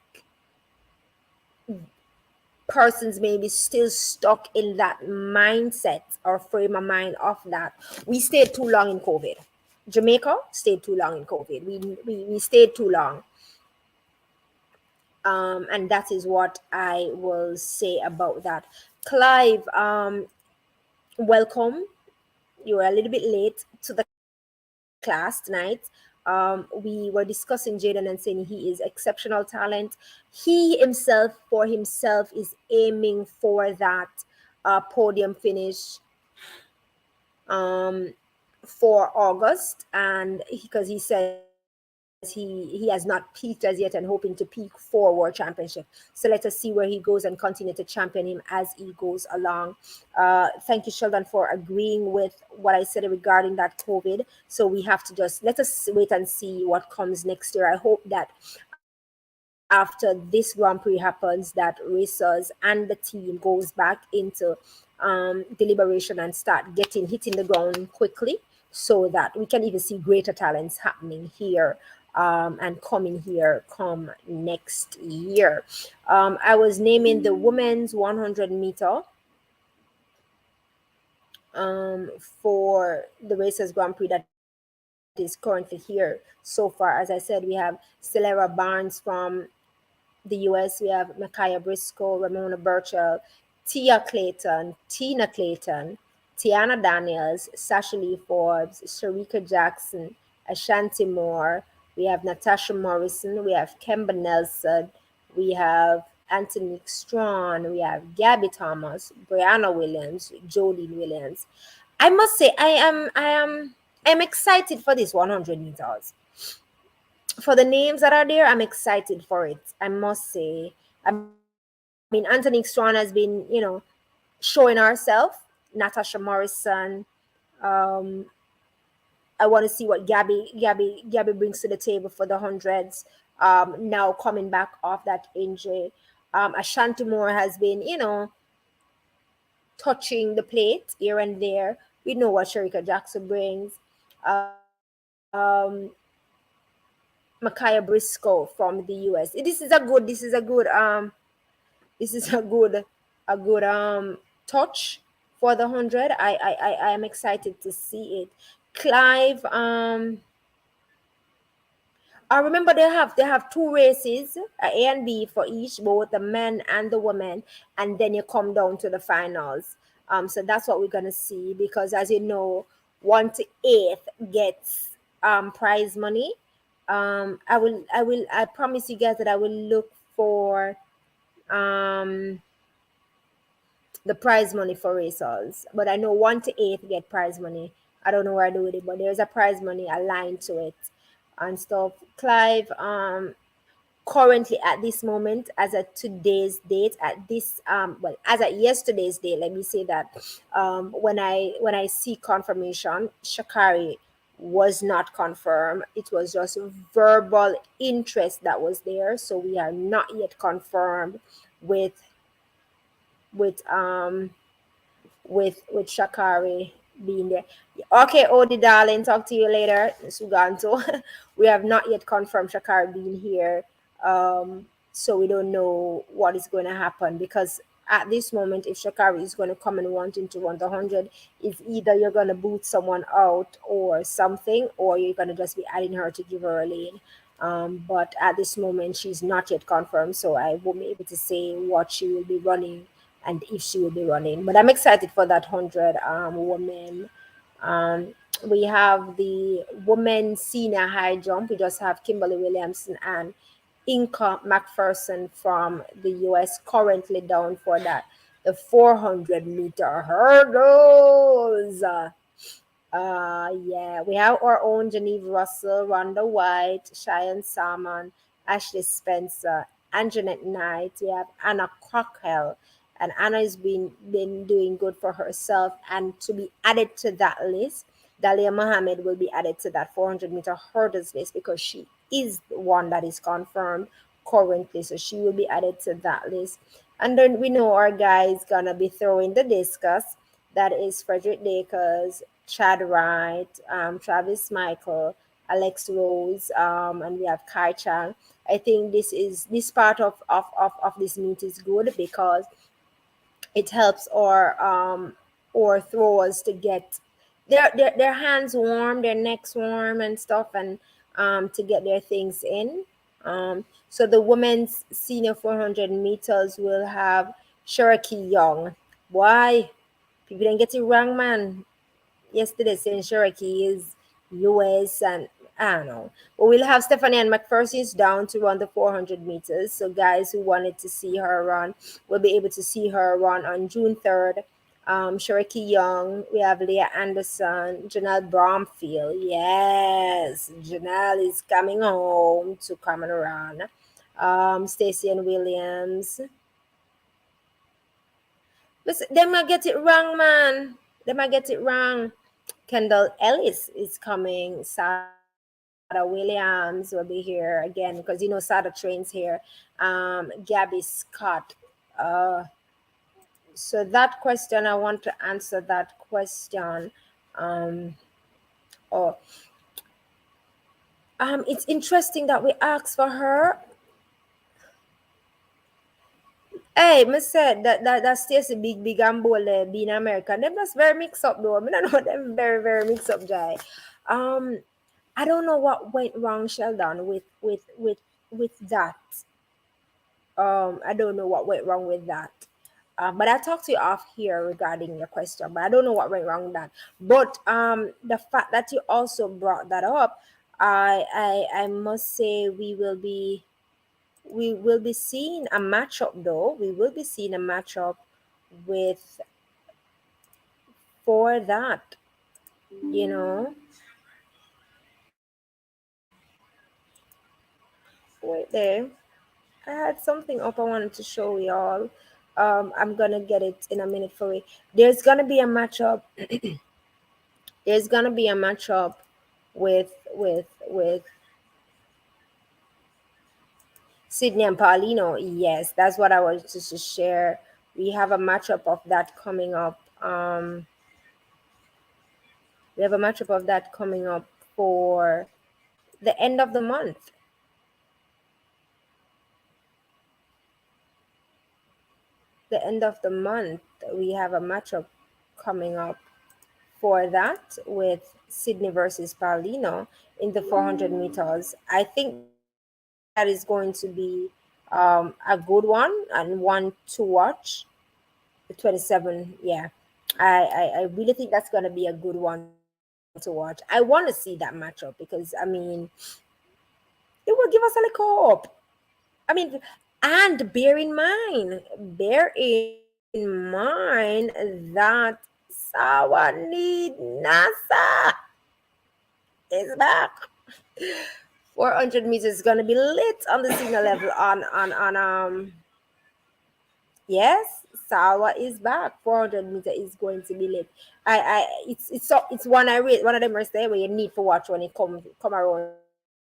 persons may be still stuck in that mindset or frame of mind of that. We stayed too long in COVID. Jamaica stayed too long in COVID. We stayed too long. And that is what I will say about that. Clive, welcome. You were a little bit late to the class tonight. We were discussing Jaden and saying he is exceptional talent. He himself is aiming for that podium finish for August, and because he says he has not peaked as yet and hoping to peak for World Championship. So let us see where he goes and continue to champion him as he goes along. Thank you, Sheldon, for agreeing with what I said regarding that COVID. So we have to just let us wait and see what comes next year. I hope that after this Grand Prix happens, that racers and the team goes back into deliberation and start hitting the ground quickly, so that we can even see greater talents happening here and coming here come next year. I was naming the women's 100 meter for the Racers Grand Prix that is currently here so far. As I said, we have Celera Barnes from the US, we have Micaiah Briscoe, Ramona Burchell, Tina Clayton, Tiana Daniels, Sasha Lee Forbes, Sharika Jackson, Ashanti Moore, we have Natasha Morrison, we have Kemba Nelson, we have Anthony Strawn, we have Gabby Thomas, Brianna Williams, Jolene Williams. I must say, I am excited for this 100 meters. For the names that are there, I'm excited for it. I must say. I mean, Anthony Strawn has been, showing herself. Natasha Morrison. I want to see what Gabby brings to the table for the hundreds. Now coming back off that injury. Ashanti Moore has been, touching the plate here and there. We know what Sharika Jackson brings. Micaiah Briscoe from the US. This is a good touch for the 100. I am excited to see it. Clive, I remember they have two races, A and B for each, both the men and the women, and then you come down to the finals. So that's what we're gonna see, because as you know, 1 to 8 gets prize money. I promise you guys that I will look for um the prize money for racers, but I know 1 to 8 get prize money. I don't know where I do with it, but there's a prize money aligned to it and stuff. Clive, currently at this moment, as at today's date, at this well, as at yesterday's date, let me say that, when I see confirmation, Shakari was not confirmed. It was just verbal interest that was there, so we are not yet confirmed with with um with Shakari being there. Okay, Odi darling, talk to you later, Suganto. We have not yet confirmed Shakari being here. So we don't know what is going to happen, because at this moment, if Shakari is going to come and wanting to run the 100, it's either you're going to boot someone out or something, or you're going to just be adding her to give her a lane. But at this moment, she's not yet confirmed, so I won't be able to say what she will be running and if she will be running. But I'm excited for that 100 women. We have the women's senior high jump. We just have Kimberly Williamson and Inka McPherson from the US currently down for that. The 400-meter hurdles. Yeah, we have our own Geneve Russell, Rhonda White, Cheyenne Salmon, Ashley Spencer, Anjanette Knight. We have Anna Cockell, and Anna has been doing good for herself. And to be added to that list, Dalia Mohammed will be added to that 400-meter hurdles list, because she is the one that is confirmed currently. So she will be added to that list. And then we know our guy is gonna be throwing the discus. That is Frederick Dakers, Chad Wright, Travis Michael, Alex Rose, and we have Kai Chang. I think this part of this meet is good, because it helps our throwers to get their hands warm, their necks warm and stuff, and to get their things in. So the women's senior 400 meters will have Cherokee Young. Why? People didn't get it wrong, man. Yesterday saying Cherokee is US, and I don't know. But we'll have Stephanie and McPherson's down to run the 400 meters. So guys who wanted to see her run will be able to see her run on June 3rd. Cherokee Young, we have Leah Anderson, Janelle Bromfield. Yes, Janelle is coming home to come and run. Stacey and Williams. Listen, they might get it wrong, man. They might get it wrong. Kendall Ellis is coming. Sada Williams will be here again, because Sada trains here. Gabby Scott. So that question, I want to answer that question. It's interesting that we asked for her. Hey, me said that Stacey big and bold being American. Them just very mixed up though. I mean, I know them very, very mixed up, Jai. I don't know what went wrong, Sheldon, with that. I don't know what went wrong with that. But I'll talk to you off here regarding your question. But I don't know what went wrong with that. But the fact that you also brought that up, I must say we will be seeing a matchup though. We will be seeing a matchup with for that, Wait there. I had something up I wanted to show y'all. I'm gonna get it in a minute for you. There's gonna be a matchup. There's gonna be a matchup with Sydney and Paulino. Yes, that's what I wanted to share. We have a matchup of that coming up. We have a matchup of that coming up for the end of the month. The end of the month, we have a matchup coming up for that with Sydney versus Paulino in the 400 meters. I think that is going to be a good one and one to watch. The 27, yeah. I really think that's going to be a good one to watch. I want to see that matchup because, I mean, it will give us a little hope. I mean, and bear in mind that Sawanid Nasa is back. 400 meters is gonna be lit on the signal level on yes, Sawa is back. 400 meter is going to be lit. It's one I read one of them are there where you need to watch when it come around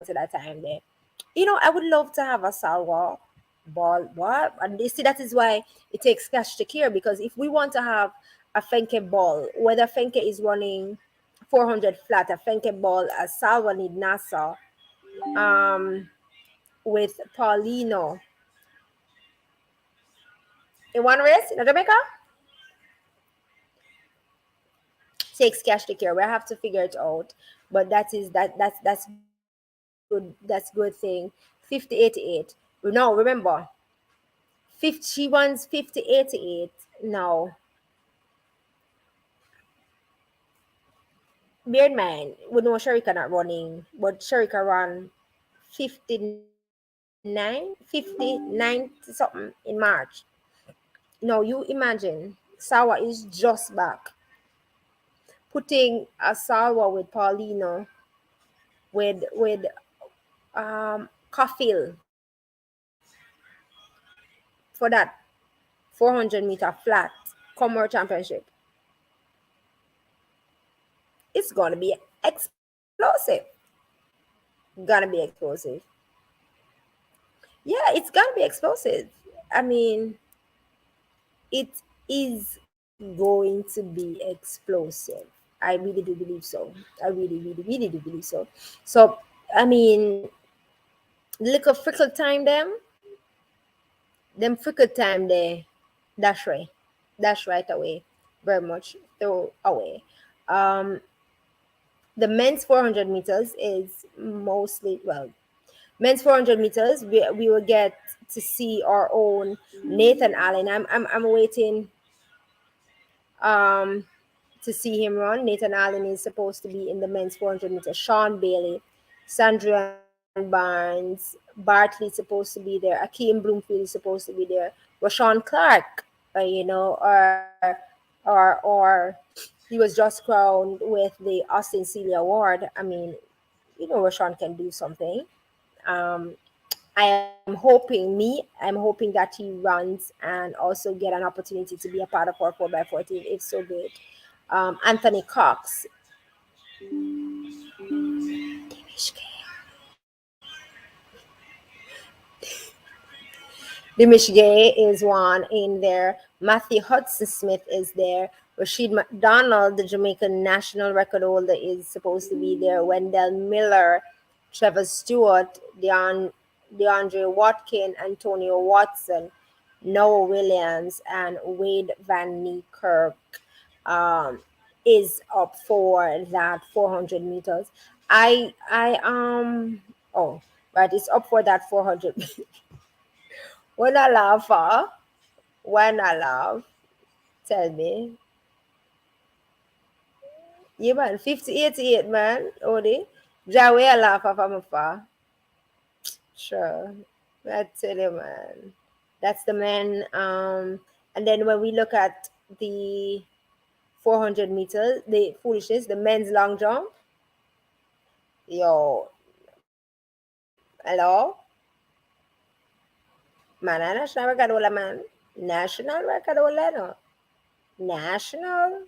to that time there. I would love to have a Salwa ball. What? And you see, that is why it takes cash to care, because if we want to have a Fenke ball, whether Fenke is running 400 flat, a Fenke ball, a Salwa need Nassau, um, with Paulino in one race in Jamaica, takes cash to care. We have to figure it out. But that's good. That's good thing. 5088. No, remember, 50, she runs 5088 now. Bear in mind, we know Sharika not running, but Sharika run 59 something in March. Now you imagine Sawa is just back. Putting a Sawa with Paulino, with Cafill for that 400-meter flat Commonwealth Championship. It's gonna be explosive. Gonna be explosive. Yeah, it's gonna be explosive. I mean, it is going to be explosive. I really do believe so. I really, really, really do believe so. So, I mean, little frickle time them frickle time there, dash right away, very much throw away. Um, the men's 400 meters is mostly, well, men's 400 meters, we will get to see our own Nathan Allen. I'm waiting um to see him run. Nathan Allen is supposed to be in the men's 400 meters. Sean Bailey, Sandrian Barnes, Bartley supposed to be there. Akeem Bloomfield is supposed to be there. Rashawn Clark, or he was just crowned with the Austin Celia Award. I mean, Rashawn can do something. Um, I'm hoping that he runs and also get an opportunity to be a part of our 4x4 team, if so good. Anthony Cox. Dimish Gay is one in there. Matthew Hudson Smith is there. Rashid McDonald, the Jamaican national record holder, is supposed to be there. Wendell Miller, Trevor Stewart, DeAndre Watkin, Antonio Watson, Noah Williams, and Wade Van Niekerk is up for that 400 meters. Oh, right, it's up for that 400. When I laugh, when I laugh, tell me. Yeah, man, 5088, man. Odie. Jawe I laugh from afar. Sure. I tell you, man. That's the man. And then when we look at the 400 meters, the foolishness, the men's long jump. Yo, hello? Man, national record holder, man. National record holder, no. National.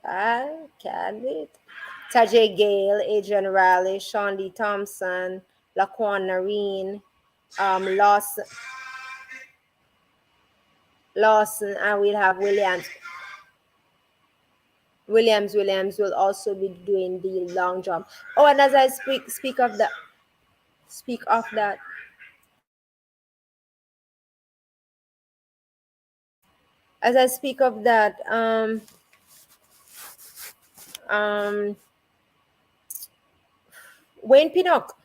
I can't wait. Tajay Gale, Adrian Riley, Sean D. Thompson, Laquan Nareen, Lawson, and we'll have Williams. Williams will also be doing the long jump. Oh, and as I speak of that, as I speak of that, Wayne Pinnock.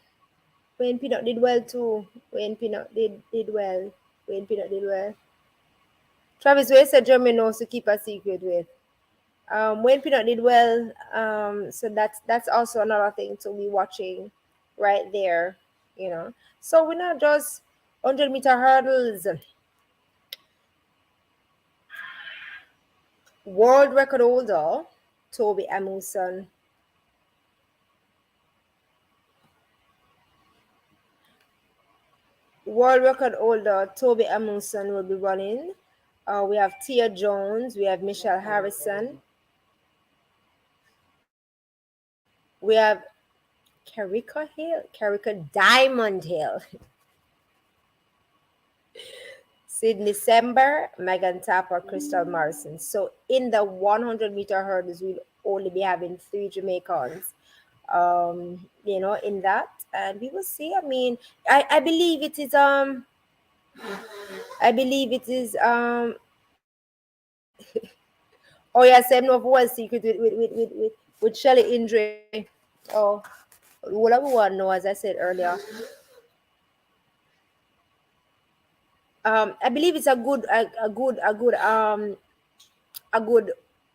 Wayne Pinnock did well too. Wayne Pinnock did well. Wayne Pinnock did well. Travis Wade said Germany knows to keep a secret with. Wayne Pinnock did well. So that's also another thing to be watching right there, you know. So we're not just 100-meter hurdles. World record holder Toby Amundsen. World record holder Toby Amundsen will be running. We have Tia Jones. We have Michelle Harrison. We have Karika Diamond Hill. Sydney Sember, Megan Tapper, Crystal Morrison. So in the 100-meter hurdles, we'll only be having 3 Jamaicans, you know, in that. And we will see. I mean, I believe it is oh yeah, same no one secret with Shelley Indre. Oh, what I want to know, as I said earlier. I believe it's a good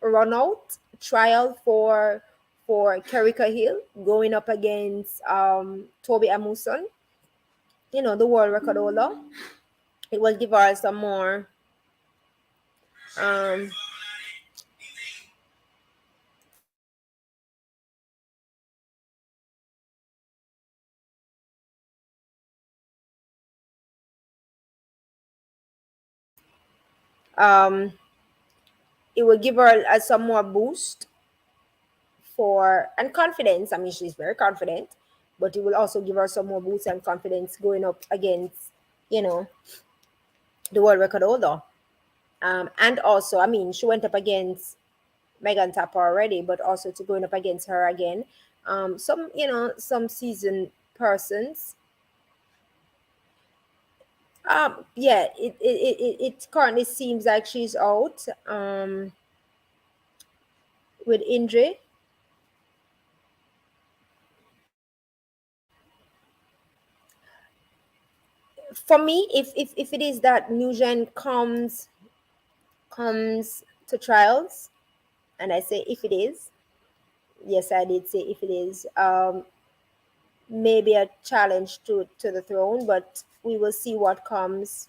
run out trial for Karika Hill going up against Toby Amundsen, you know, the world record holder. It will give her some more it will give her some more boost for and confidence. I mean, she's very confident, but it will also give her some more boost and confidence going up against, you know, the world record holder. And also, I mean, she went up against Megan Tapper already, but also to going up against her again. Some, you know, some seasoned persons. Yeah, it currently seems like she's out with injury. For me, if it is that Nugent comes to trials, and I say if it is, yes, I did say if it is, maybe a challenge to the throne, but we will see what comes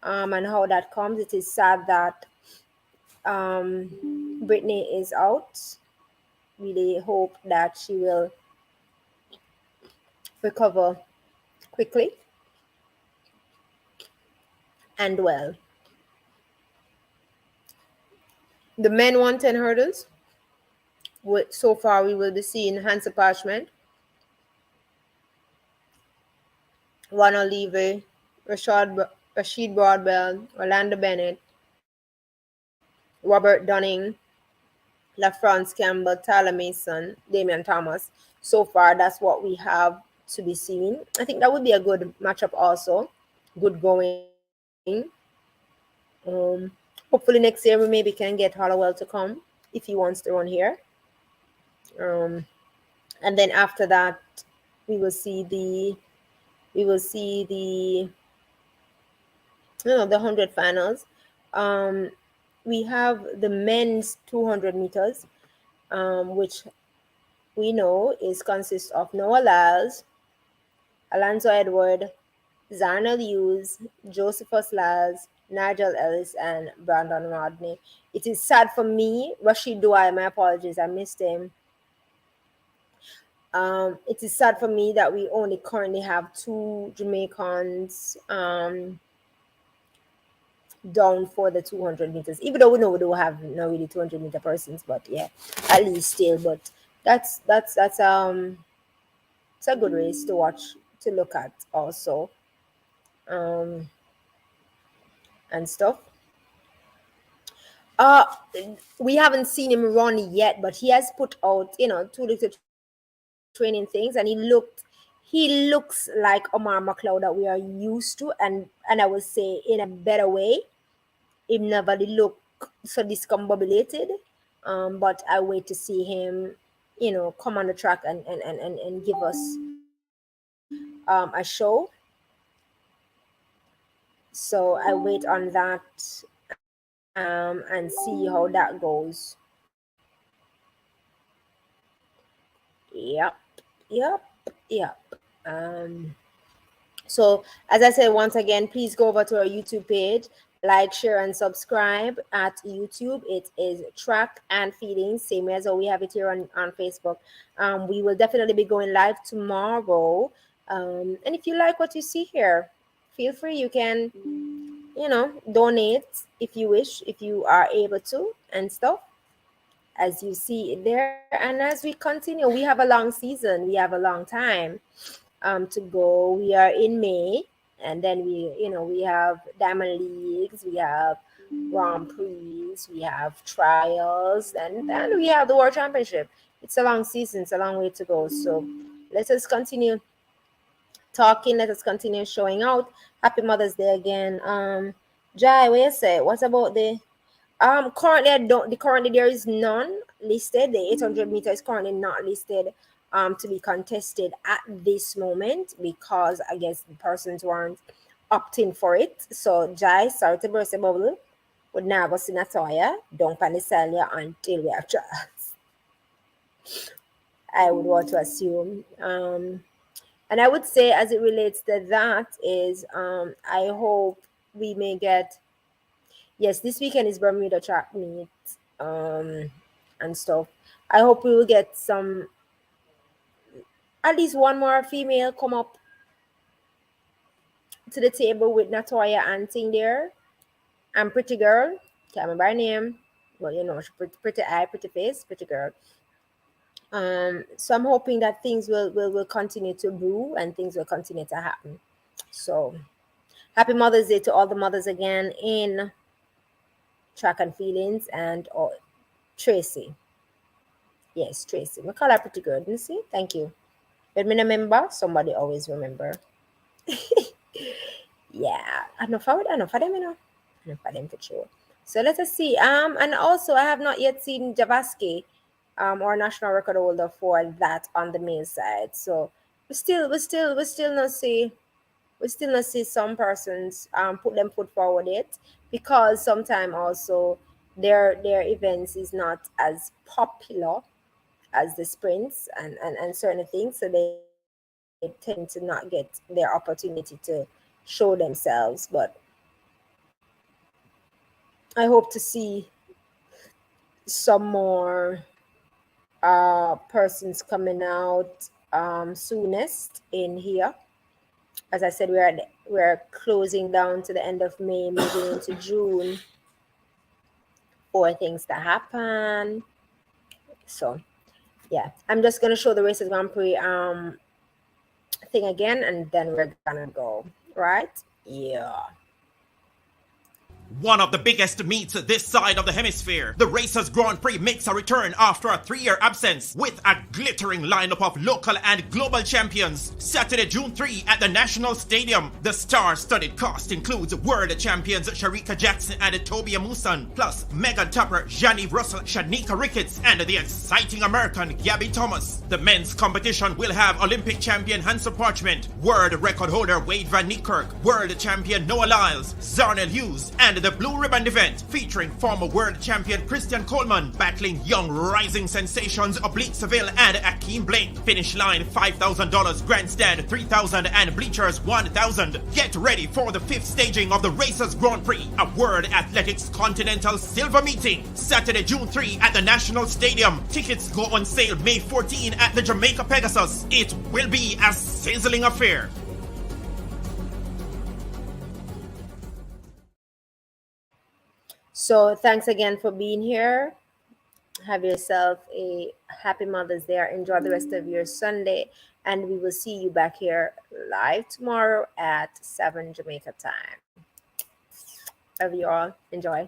and how that comes. It is sad that Brittany is out. Really hope that she will recover quickly and well. The men 110 hurdles. So far, we will be seeing Hansa Parchment, Juan Olive, Rashid Broadbell, Orlando Bennett, Robert Dunning, LaFrance Campbell, Tyler Mason, Damian Thomas. So far, that's what we have to be seen. I think that would be a good matchup also. Good going. Hopefully next year we maybe can get Hollowell to come if he wants to run here. And then after that, we will see the the 100 finals. We have the men's 200 meters, which we know consists of Noah Lyles, Alonzo Edward, Zarnell Hughes, Josephus Lyles, Nigel Ellis, and Brandon Rodney. It is sad for me. Rashid Douai, my apologies, I missed him. It is sad for me that we only currently have 2 Jamaicans down for the 200 meters, even though we know we don't have no really 200-meter persons, but yeah, at least still. But that's it's a good race to watch, to look at also, and stuff. We haven't seen him run yet, but he has put out 2 little training things, and he looks like Omar McLeod that we are used to, and I would say in a better way. He never looked so discombobulated. But I wait to see him, come on the track and give us a show. So I wait on that and see how that goes. Yep, yep, yep. So as I said, once again, please go over to our YouTube page, like, share, and subscribe at YouTube. It is Track and Feelings, same as how we have it here on Facebook. We will definitely be going live tomorrow. And if you like what you see here, feel free. You can, donate if you wish, if you are able to, and stuff, as you see it there. And as we continue, we have a long season. We have a long time to go. We are in May, and then we have Diamond Leagues, we have Grand Prix, we have trials, and then we have the World Championship. It's a long season. It's a long way to go. So let us continue talking. Let us continue showing out. Happy Mother's Day again. Jai, what you say? What about the currently there is none listed. The 800 meter is currently not listed to be contested at this moment, because I guess the persons weren't opting for it. So Jai, sorry to burst a bubble, would now go see Natoya, don't panic until we have trials. I would want to assume. And I would say, as it relates to that, is I hope we may get, yes, this weekend is Bermuda track meet and stuff. I hope we will get at least one more female come up to the table with Natoya and thing there. And Pretty Girl, can't remember her name. Well, she pretty eye, pretty face, Pretty Girl. So I'm hoping that things will continue to brew and things will continue to happen. So happy Mother's Day to all the mothers again in Track and Feelings, and Tracy. Yes, Tracy. We call her Pretty Girl, you see? Thank you. When me remember, somebody always remember. Yeah. Enough of them, Enough of them for sure. So let us see. And also I have not yet seen Javaski, our national record holder for that on the male side. So we still not see some persons put forward it, because sometimes also their events is not as popular as the sprints and certain things, so they tend to not get their opportunity to show themselves. But I hope to see some more persons coming out soonest in here. As I said, we're closing down to the end of May, moving into June for things to happen. So yeah, I'm just gonna show the Races Grand Prix thing again, and then we're gonna go, right? Yeah. One of the biggest meets this side of the hemisphere, the Racers Grand Prix makes a return after a 3-year absence with a glittering lineup of local and global champions. Saturday, June 3 at the National Stadium. The star-studded cast includes world champions Sharika Jackson and Toby Amusan, plus Megan Tupper, Jani Russell, Shanika Ricketts, and the exciting American Gabby Thomas. The men's competition will have Olympic champion Hanson Parchment, world record holder Wade Van Niekerk, world champion Noah Lyles, Zarnell Hughes, and the Blue Ribbon event featuring former world champion Christian Coleman battling young rising sensations Oblique Seville and Akeem Blake. Finish line $5,000, grandstand $3,000, and bleachers $1,000. Get ready for the 5th staging of the Racers Grand Prix, a World Athletics Continental Silver Meeting. Saturday, June 3 at the National Stadium. Tickets go on sale May 14 at the Jamaica Pegasus. It will be a sizzling affair. So thanks again for being here. Have yourself a happy Mother's Day. Enjoy the rest of your Sunday, and we will see you back here live tomorrow at 7 Jamaica time. Love you all. Enjoy.